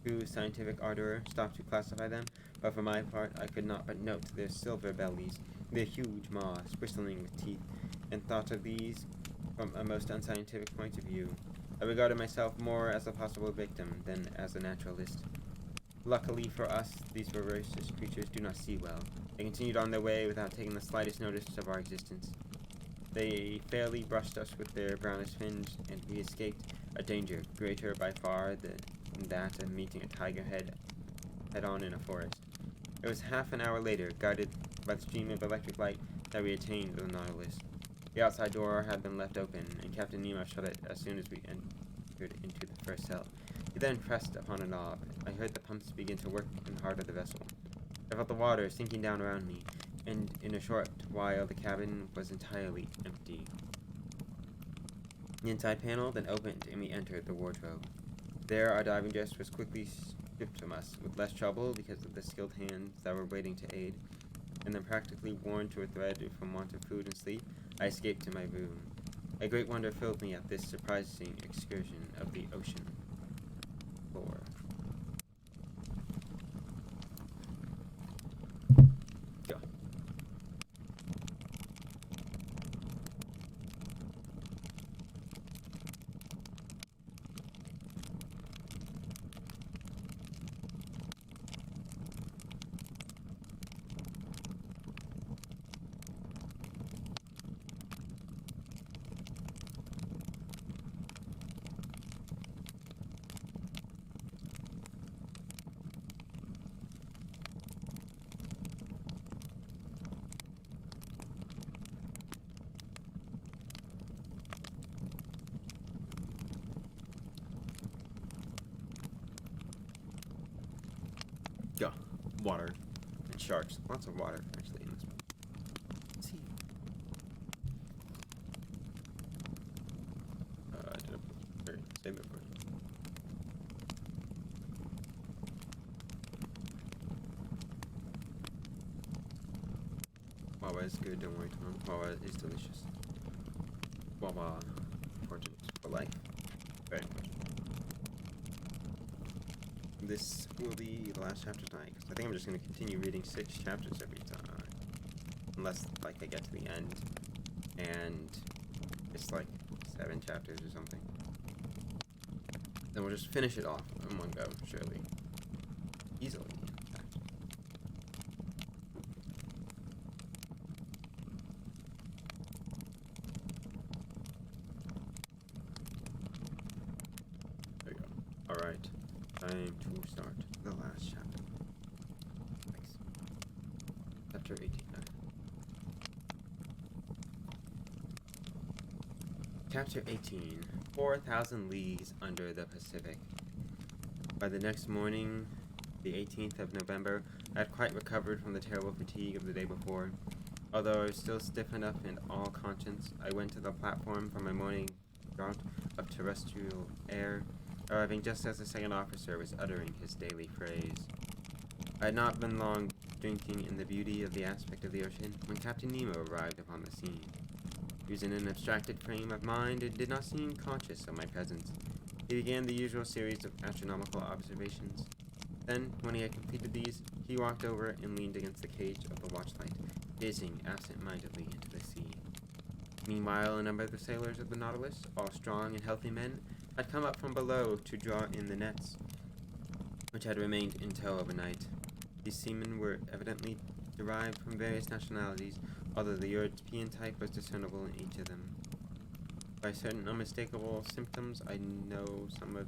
true scientific ardor, stopped to classify them, but for my part I could not but note their silver bellies, their huge maws bristling with teeth, and thought of these from a most unscientific point of view. I regarded myself more as a possible victim than as a naturalist. Luckily for us, these voracious creatures do not see well. They continued on their way without taking the slightest notice of our existence. They fairly brushed us with their brownish fins, and we escaped a danger greater by far than that of meeting a tiger head-on in a forest. It was half an hour later, guided by the stream of electric light, that we attained the Nautilus. The outside door had been left open, and Captain Nemo shut it as soon as we entered into the first cell. He then pressed upon a knob. I heard the pumps begin to work in the heart of the vessel. I felt the water sinking down around me, and in a short while the cabin was entirely empty. The inside panel then opened, and we entered the wardrobe. There our diving dress was quickly stripped from us, with less trouble because of the skilled hands that were waiting to aid, and then practically worn to a thread from want of food and sleep, I escaped to my room. A great wonder filled me at this surprising excursion of the ocean floor. Go. Go. Water. And sharks. Lots of water, actually, in this one. Let's see. I didn't save it for it. Wawa is good, don't worry, Tom. Wawa is delicious. Wawa, important for life. Very important. This will be the last chapter tonight, because I think I'm just going to continue reading 6 chapters every time. Unless, like, I get to the end, and it's, like, 7 chapters or something. Then we'll just finish it off in one go, surely. Easily, in fact. There we go. Alright. Time to start the last chapter. Nice. Chapter 18. Chapter 18. 4,000 Leagues Under the Pacific. By the next morning, the 18th of November, I had quite recovered from the terrible fatigue of the day before. Although I was still stiff enough in all conscience, I went to the platform for my morning draught of terrestrial air, arriving just as the second officer was uttering his daily phrase. I had not been long drinking in the beauty of the aspect of the ocean when Captain Nemo arrived upon the scene. He was in an abstracted frame of mind and did not seem conscious of my presence. He began the usual series of astronomical observations. Then, when he had completed these, he walked over and leaned against the cage of the watchlight, gazing absent-mindedly into the sea. Meanwhile, a number of the sailors of the Nautilus, all strong and healthy men, had come up from below to draw in the nets, which had remained in tow overnight. These seamen were evidently derived from various nationalities, although the European type was discernible in each of them. By certain unmistakable symptoms, I know some of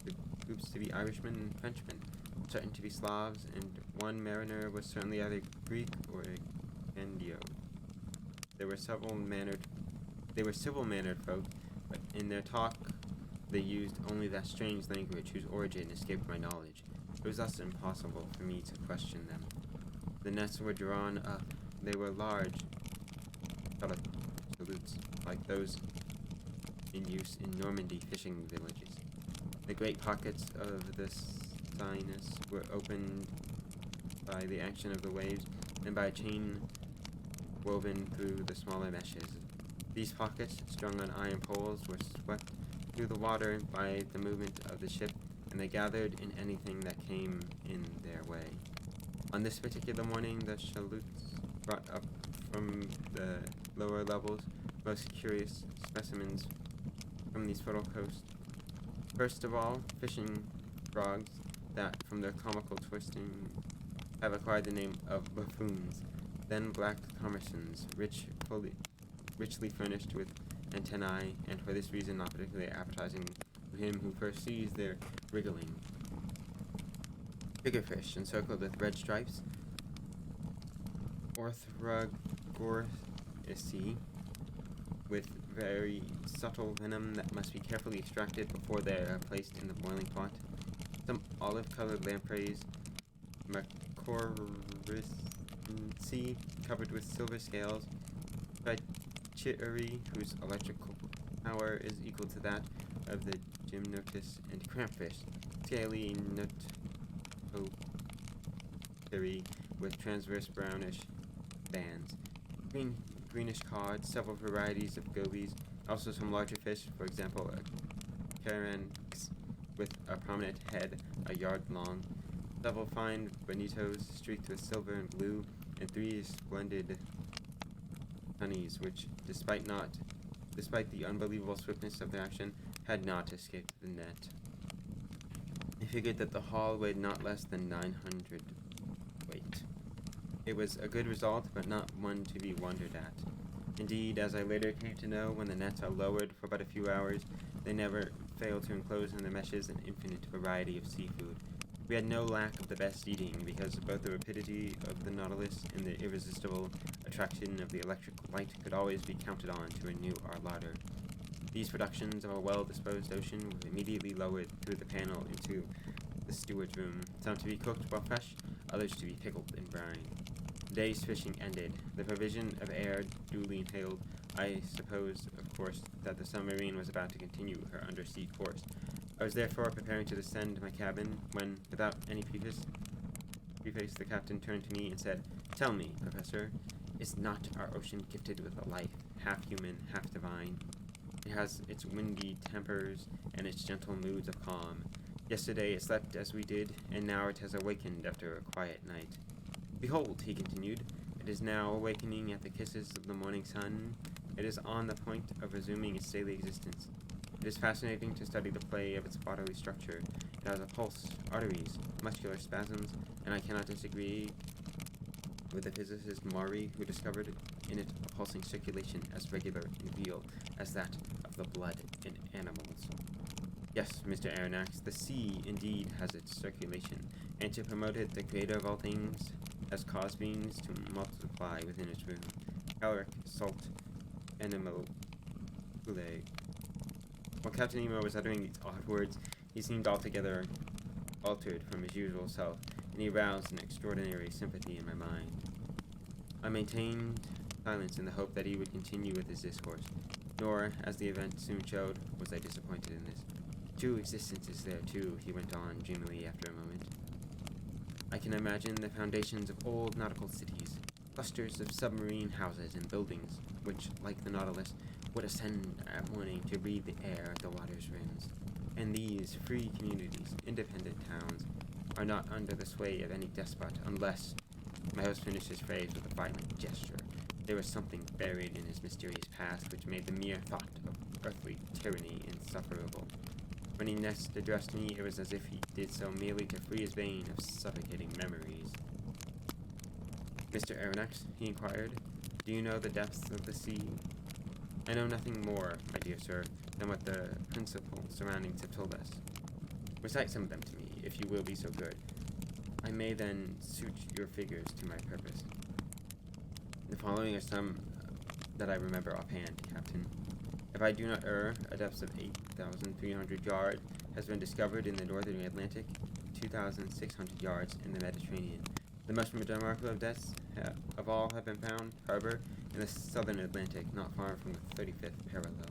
the groups to be Irishmen and Frenchmen, certain to be Slavs, and one mariner was certainly either Greek or Candio. They were civil-mannered folk, but in their talk they used only that strange language whose origin escaped my knowledge. It was thus impossible for me to question them. The nets were drawn up. They were large salutes, like those in use in Normandy fishing villages. The great pockets of the sinus were opened by the action of the waves and by a chain woven through the smaller meshes. These pockets, strung on iron poles, were swept through the water by the movement of the ship, and they gathered in anything that came in their way. On this particular morning, the chalutes brought up from the lower levels most curious specimens from these fertile coasts. First of all, fishing frogs that, from their comical twisting, have acquired the name of buffoons. Then black commersons, richly furnished with antennae, and for this reason not particularly appetizing to him who first sees their wriggling. Triggerfish, encircled with red stripes, Orthorogorisi, with very subtle venom that must be carefully extracted before they are placed in the boiling pot. Some olive-colored lampreys, Maccorisi, covered with silver scales, Trichiri, whose electrical power is equal to that of the gymnotus, and crampfish, scaly notopteri, with transverse brownish bands. Greenish cod, several varieties of gobies, also some larger fish, for example, a caranx with a prominent head a yard long, several fine bonitos streaked with silver and blue, and 3 splendid tunnies, which, despite the unbelievable swiftness of their action, had not escaped the net. I figured that the haul weighed not less than 900 weight. It was a good result, but not one to be wondered at. Indeed, as I later came to know, when the nets are lowered for but a few hours, they never fail to enclose in their meshes an infinite variety of seafood. We had no lack of the best eating, because both the rapidity of the Nautilus and the irresistible attraction of the electric light could always be counted on to renew our larder. These productions of a well-disposed ocean were immediately lowered through the panel into the steward's room, some to be cooked while fresh, others to be pickled in brine. The day's fishing ended, the provision of air duly inhaled. I supposed, of course, that the submarine was about to continue her undersea course. I was therefore preparing to descend to my cabin when, without any preface, the captain turned to me and said, "Tell me, Professor, is not our ocean gifted with a life, half human, half divine? It has its windy tempers and its gentle moods of calm. Yesterday it slept as we did, and now it has awakened after a quiet night. Behold," he continued, "it is now awakening at the kisses of the morning sun. It is on the point of resuming its daily existence. It is fascinating to study the play of its bodily structure. It has a pulse, arteries, muscular spasms, and I cannot disagree with the physicist Maury, who discovered in it a pulsing circulation as regular and real as that of the blood in animals. Yes, Mr. Aronnax, the sea indeed has its circulation, and to promote it the Creator of all things has caused beings to multiply within its room. Caloric, salt, animalculae." While Captain Nemo was uttering these odd words, he seemed altogether altered from his usual self, and he roused an extraordinary sympathy in my mind. I maintained silence in the hope that he would continue with his discourse, nor, as the event soon showed, was I disappointed in this. "True existence is there, too," he went on dreamily after a moment. "I can imagine the foundations of old nautical cities, clusters of submarine houses and buildings, which, like the Nautilus, would ascend at morning to breathe the air at the water's rims. And these free communities, independent towns, are not under the sway of any despot, unless—" My host finished his phrase with a violent gesture. There was something buried in his mysterious past which made the mere thought of earthly tyranny insufferable. When he next addressed me, it was as if he did so merely to free his brain of suffocating memories. "Mr. Aronnax," he inquired, "do you know the depths of the sea?" "I know nothing more, my dear sir, than what the principal surroundings have told us." "Recite some of them to me, if you will be so good. I may then suit your figures to my purpose." "The following are some that I remember offhand, Captain. If I do not err, a depth of 8,300 yards has been discovered in the northern Atlantic, 2,600 yards in the Mediterranean. The most remarkable depths of all have been found, however, in the southern Atlantic, not far from the 35th parallel.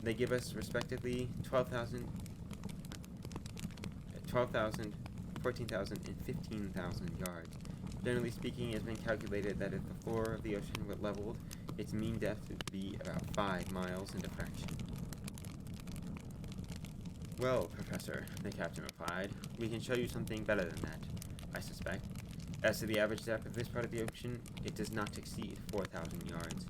They give us, respectively, 12,000, 14,000, and 15,000 yards. Generally speaking, it has been calculated that if the floor of the ocean were leveled, its mean depth would be about 5 miles and a fraction. Well, Professor, the captain replied, we can show you something better than that, I suspect. As to the average depth of this part of the ocean, it does not exceed 4,000 yards.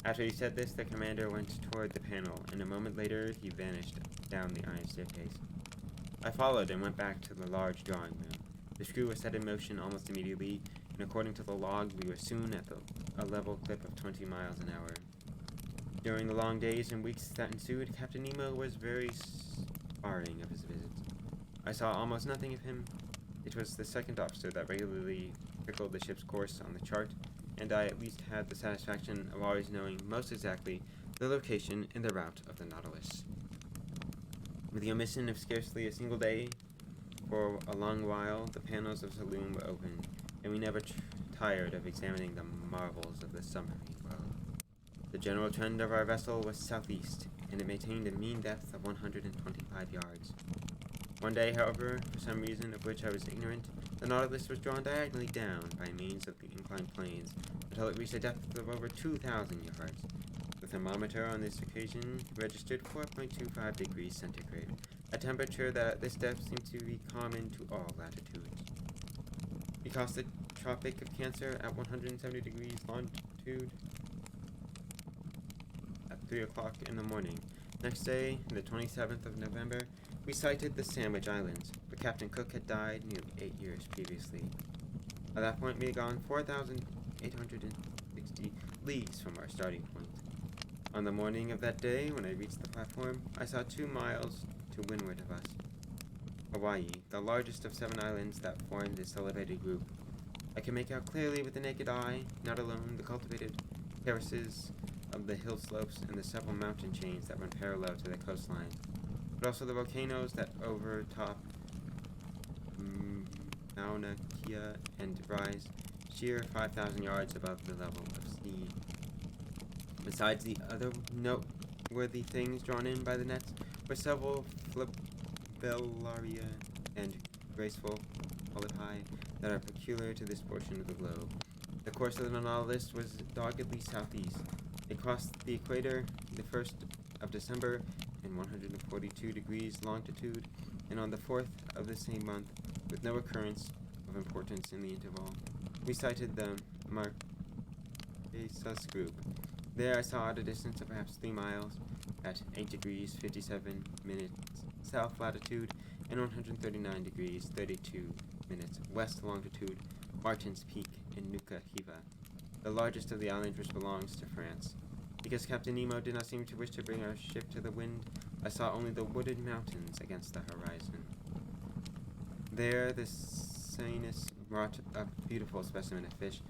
After he said this, the commander went toward the panel, and a moment later he vanished down the iron staircase. I followed and went back to the large drawing room. The screw was set in motion almost immediately, and according to the log, we were soon at a level clip of 20 miles an hour. During the long days and weeks that ensued, Captain Nemo was very sparing of his visits. I saw almost nothing of him. It was the second officer that regularly prickled the ship's course on the chart, and I at least had the satisfaction of always knowing most exactly the location and the route of the Nautilus. With the omission of scarcely a single day, for a long while the panels of the saloon were open, and we never tired of examining the marvels of the submarine world. The general trend of our vessel was southeast, and it maintained a mean depth of 125 yards. One day, however, for some reason of which I was ignorant, the Nautilus was drawn diagonally down by means of the inclined planes until it reached a depth of over 2,000 yards. The thermometer on this occasion registered 4.25 degrees centigrade, a temperature that at this depth seemed to be common to all latitudes. We crossed the Tropic of Cancer at 170 degrees longitude at 3 o'clock in the morning. Next day, the 27th of November, we sighted the Sandwich Islands, but Captain Cook had died nearly 8 years previously. At that point, we had gone 4,860 leagues from our starting point. On the morning of that day, when I reached the platform, I saw 2 miles to windward of us Hawaii, the largest of 7 islands that formed this celebrated group. I could make out clearly with the naked eye, not alone the cultivated terraces of the hill slopes and the several mountain chains that run parallel to the coastline, but also the volcanoes that overtop Mauna Kea and rise sheer 5,000 yards above the level of sea. Besides the other noteworthy things drawn in by the nets were several flabellaria and graceful polypi that are peculiar to this portion of the globe. The course of the Nautilus was doggedly southeast. It crossed the equator the 1st of December in 142 degrees longitude, and on the 4th of the same month, with no occurrence of importance in the interval, we sighted the Marquesas group. There I saw at a distance of perhaps 3 miles, at 8 degrees 57 minutes south latitude and 139 degrees 32 minutes west longitude, Martin's Peak in Nuka Hiva, the largest of the islands which belongs to France. Because Captain Nemo did not seem to wish to bring our ship to the wind, I saw only the wooded mountains against the horizon. There the Sinus brought a beautiful specimen of fish.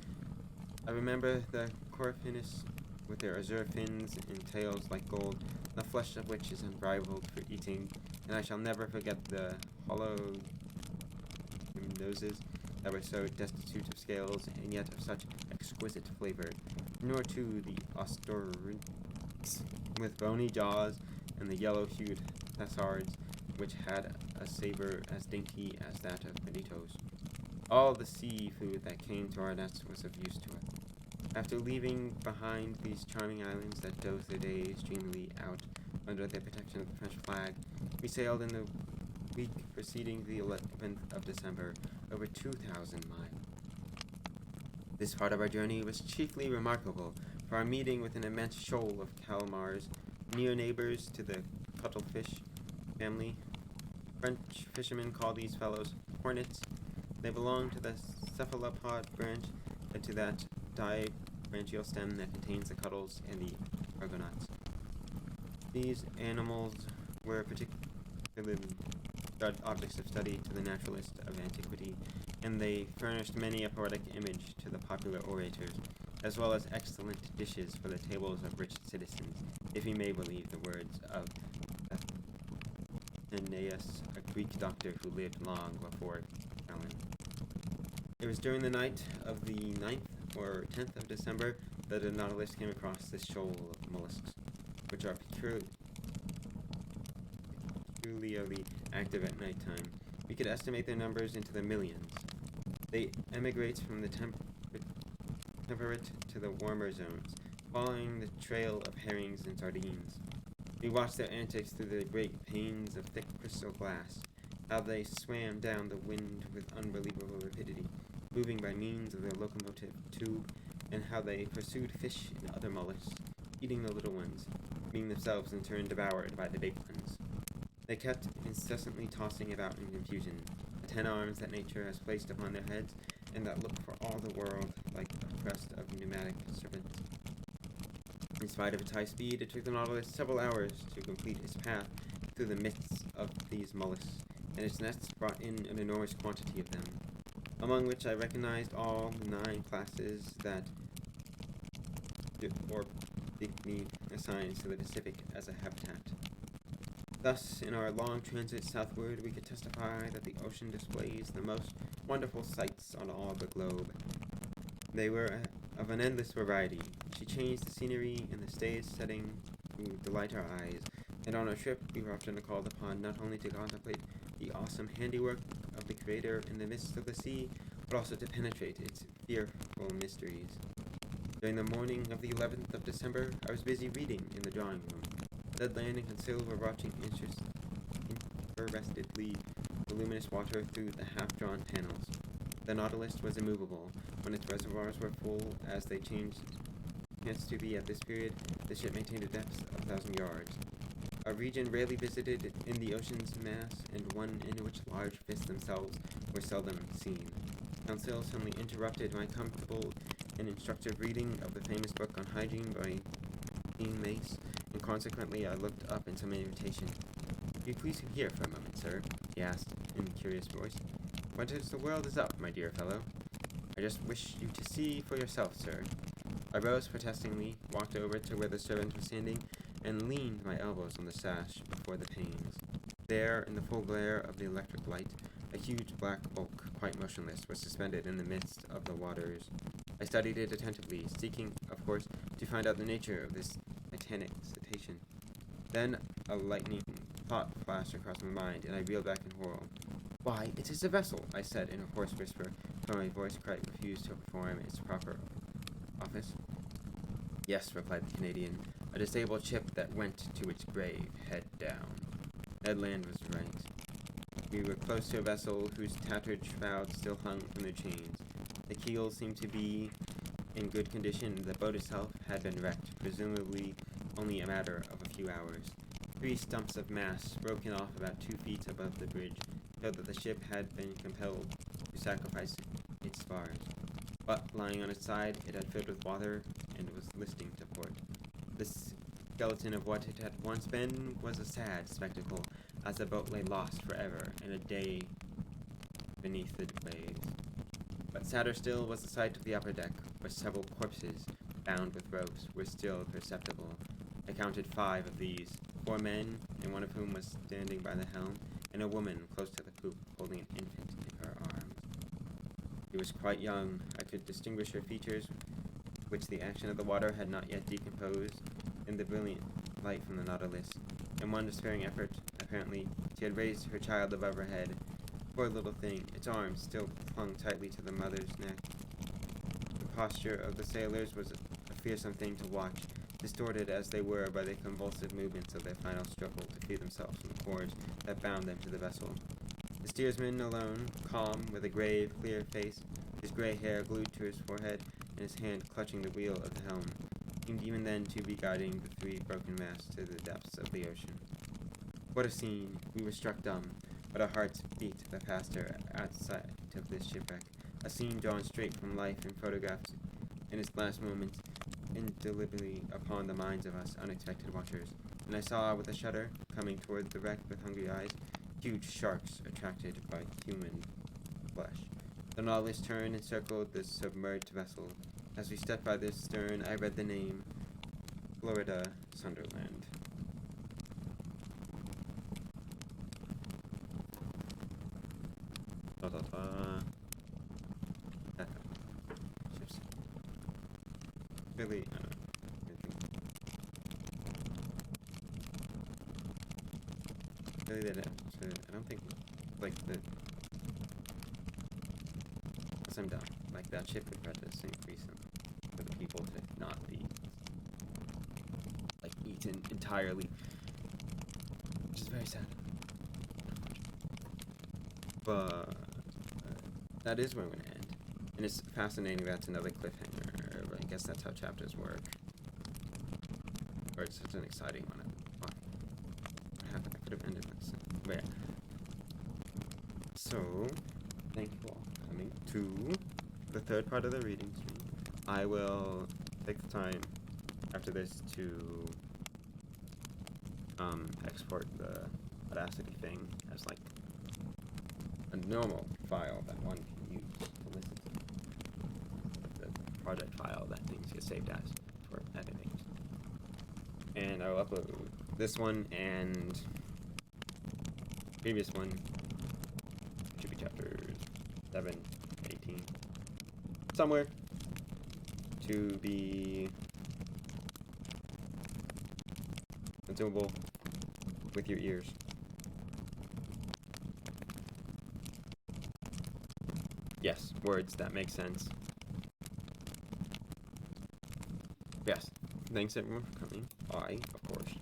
I remember the corfinus with their azure fins and tails like gold, the flesh of which is unrivaled for eating, and I shall never forget the hollow noses that were so destitute of scales and yet of such exquisite flavor, nor too the ostornids with bony jaws and the yellow-hued thessards, which had a savor as dainty as that of bonitos. All the seafood that came to our nets was of use to us. After leaving behind these charming islands that doze their days dreamily out under the protection of the French flag, we sailed in the week preceding the 11th of December over 2,000 miles. This part of our journey was chiefly remarkable for our meeting with an immense shoal of calmars, near neighbors to the cuttlefish family. French fishermen call these fellows hornets. They belong to the cephalopod branch and to that dibranchial stem that contains the cuttles and the argonauts. These animals were particularly objects of study to the naturalist of antiquity, and they furnished many a poetic image to the popular orators, as well as excellent dishes for the tables of rich citizens, if we may believe the words of Athenaeus, a Greek doctor who lived long before Galen. It was during the night of the 9th or 10th of December that the Nautilus came across this shoal of mollusks, which are peculiarly active at nighttime. We could estimate their numbers into the millions. They emigrate from the temperate to the warmer zones, following the trail of herrings and sardines. We watched their antics through the great panes of thick crystal glass, how they swam down the wind with unbelievable rapidity, moving by means of their locomotive tube, and how they pursued fish and other mollusks, eating the little ones, being themselves in turn devoured by the big ones. They kept incessantly tossing about in confusion, the 10 arms that nature has placed upon their heads, and that look for all the world like a crest of pneumatic serpents. In spite of its high speed, it took the Nautilus several hours to complete its path through the midst of these mollusks, and its nests brought in an enormous quantity of them, among which I recognized all the 9 classes that me assigned to the Pacific as a habitat. Thus, in our long transit southward, we could testify that the ocean displays the most wonderful sights on all the globe. They were of an endless variety. She changed the scenery and the stage setting to delight our eyes, and on our trip we were often called upon not only to contemplate the awesome handiwork of the Creator in the midst of the sea, but also to penetrate its fearful mysteries. During the morning of the 11th of December, I was busy reading in the drawing room. Ned Land and Conseil were watching interestedly the luminous water through the half-drawn panels. The Nautilus was immovable. When its reservoirs were full, as they chanced to be at this period, the ship maintained a depth of 1,000 yards. A region rarely visited in the ocean's mass, and one in which large fish themselves were seldom seen. Conseil suddenly interrupted my comfortable and instructive reading of the famous book on hygiene by Dean Mace, and consequently I looked up in some irritation. "Will you please come here for a moment, sir?" he asked, in a curious voice. "What is the world is up, my dear fellow? I just wish you to see for yourself, sir." I rose protestingly, walked over to where the servant was standing, and leaned my elbows on the sash before the panes. There, in the full glare of the electric light, a huge black bulk, quite motionless, was suspended in the midst of the waters. I studied it attentively, seeking, of course, to find out the nature of this titanic cetacean. Then a lightning thought flashed across my mind, and I reeled back in horror. "Why, it is a vessel," I said in a hoarse whisper, for my voice quite refused to perform its proper office. "Yes," replied the Canadian, "a disabled ship that went to its grave, head down." Ned Land was right. We were close to a vessel whose tattered shrouds still hung from their chains. The keel seemed to be in good condition, and the boat itself had been wrecked, presumably only a matter of a few hours. 3 stumps of masts, broken off about 2 feet above the bridge, showed that the ship had been compelled to sacrifice its spars. But, lying on its side, it had filled with water and was listing to port. The skeleton of what it had once been was a sad spectacle, as the boat lay lost forever in a day beneath the waves. But sadder still was the sight of the upper deck, where several corpses, bound with ropes, were still perceptible. I counted 5 of these, 4 men, and one of whom was standing by the helm, and a woman close to the poop, holding an infant in her arms. She was quite young. I could distinguish her features, which the action of the water had not yet decomposed, in the brilliant light from the Nautilus. In one despairing effort, apparently, she had raised her child above her head. Poor little thing, its arms still clung tightly to the mother's neck. The posture of the sailors was a fearsome thing to watch, distorted as they were by the convulsive movements of their final struggle to free themselves from the cords that bound them to the vessel. The steersman alone, calm, with a grave, clear face, his gray hair glued to his forehead, and his hand clutching the wheel of the helm, seemed even then to be guiding the 3 broken masts to the depths of the ocean. What a scene! We were struck dumb, but our hearts beat the faster at sight of this shipwreck, a scene drawn straight from life and photographed in its last moments indelibly upon the minds of us unexpected watchers. And I saw, with a shudder, coming toward the wreck with hungry eyes, huge sharks attracted by human flesh. The Nautilus turned and circled the submerged vessel. As we stepped by the stern, I read the name, Florida Sunderland. Ships. Really, I don't know. Really, I don't think, like, I'm done. Like, that ship would represent reason for the people to not be eaten entirely, which is very sad. But that is where I'm gonna end, and it's fascinating. That's another cliffhanger. But I guess that's how chapters work. Or it's such an exciting one. Why? What happened? I could have ended this. But yeah. So, thank you all for coming to the third part of the reading stream. I will take the time after this to export the Audacity thing as like a normal file that one can use to listen to. The project file that things get saved as for editing. And I'll upload this one and previous one. Should be chapters 7, 18, somewhere, to be consumable with your ears. Yes, words that make sense. Yes, thanks everyone for coming. I, of course,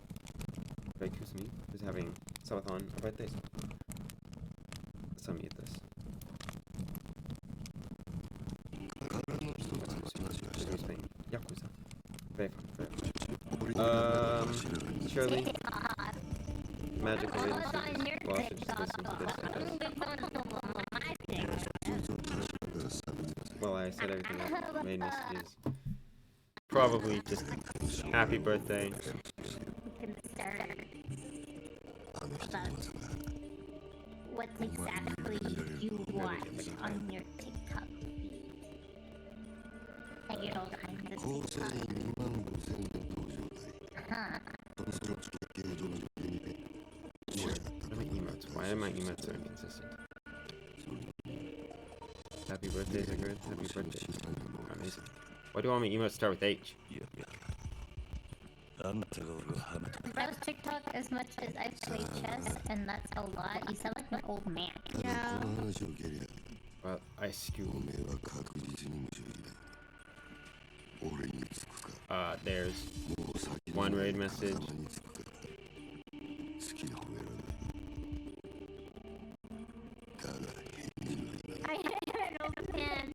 Raccoon is having subathon a birthday. Let's unmute this. Yakuza. Very fun, very fun. Shirley. Magical agencies. We'll also just listen to this. Well, I said everything up. Made messages. Probably just happy birthday. What exactly you watch on your TikTok feed? Like all kinds of TikTok. Why are my emotes so inconsistent? Happy birthdays are good. Happy birthdays. Amazing. Why do all my emotes start with H? If I was TikTok as much as I play chess, and that's a lot, you sound like an old man. Yeah. Well, I skew. There's one raid message. I an old man.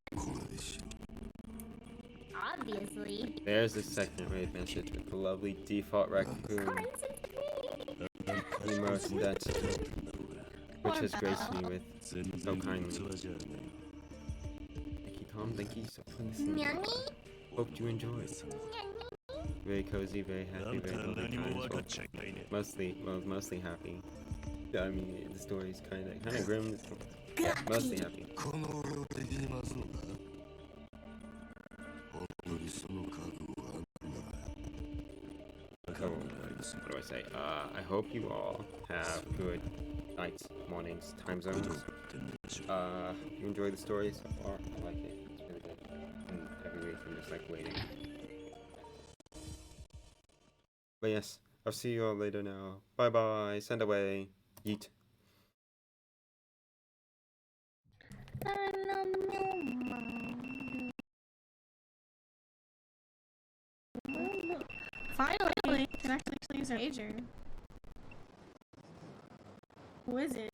Obviously. There's the second raid message with the lovely default Raccoon emote that's which has graced me with so kindly. Thank you, Tom. Thank you so much. Hope you enjoyed. Very cozy, very happy, very lovely times. Well, mostly happy. I mean, the story's kind of grim. Mostly happy. So, what do I say? I hope you all have good nights, mornings, time zones. You enjoy the story so far? I like it. It's really good. And every week I'm just like waiting. But yes, I'll see you all later now. Bye bye. Send away. Yeet. Finally, we can actually use our pager. Who is it?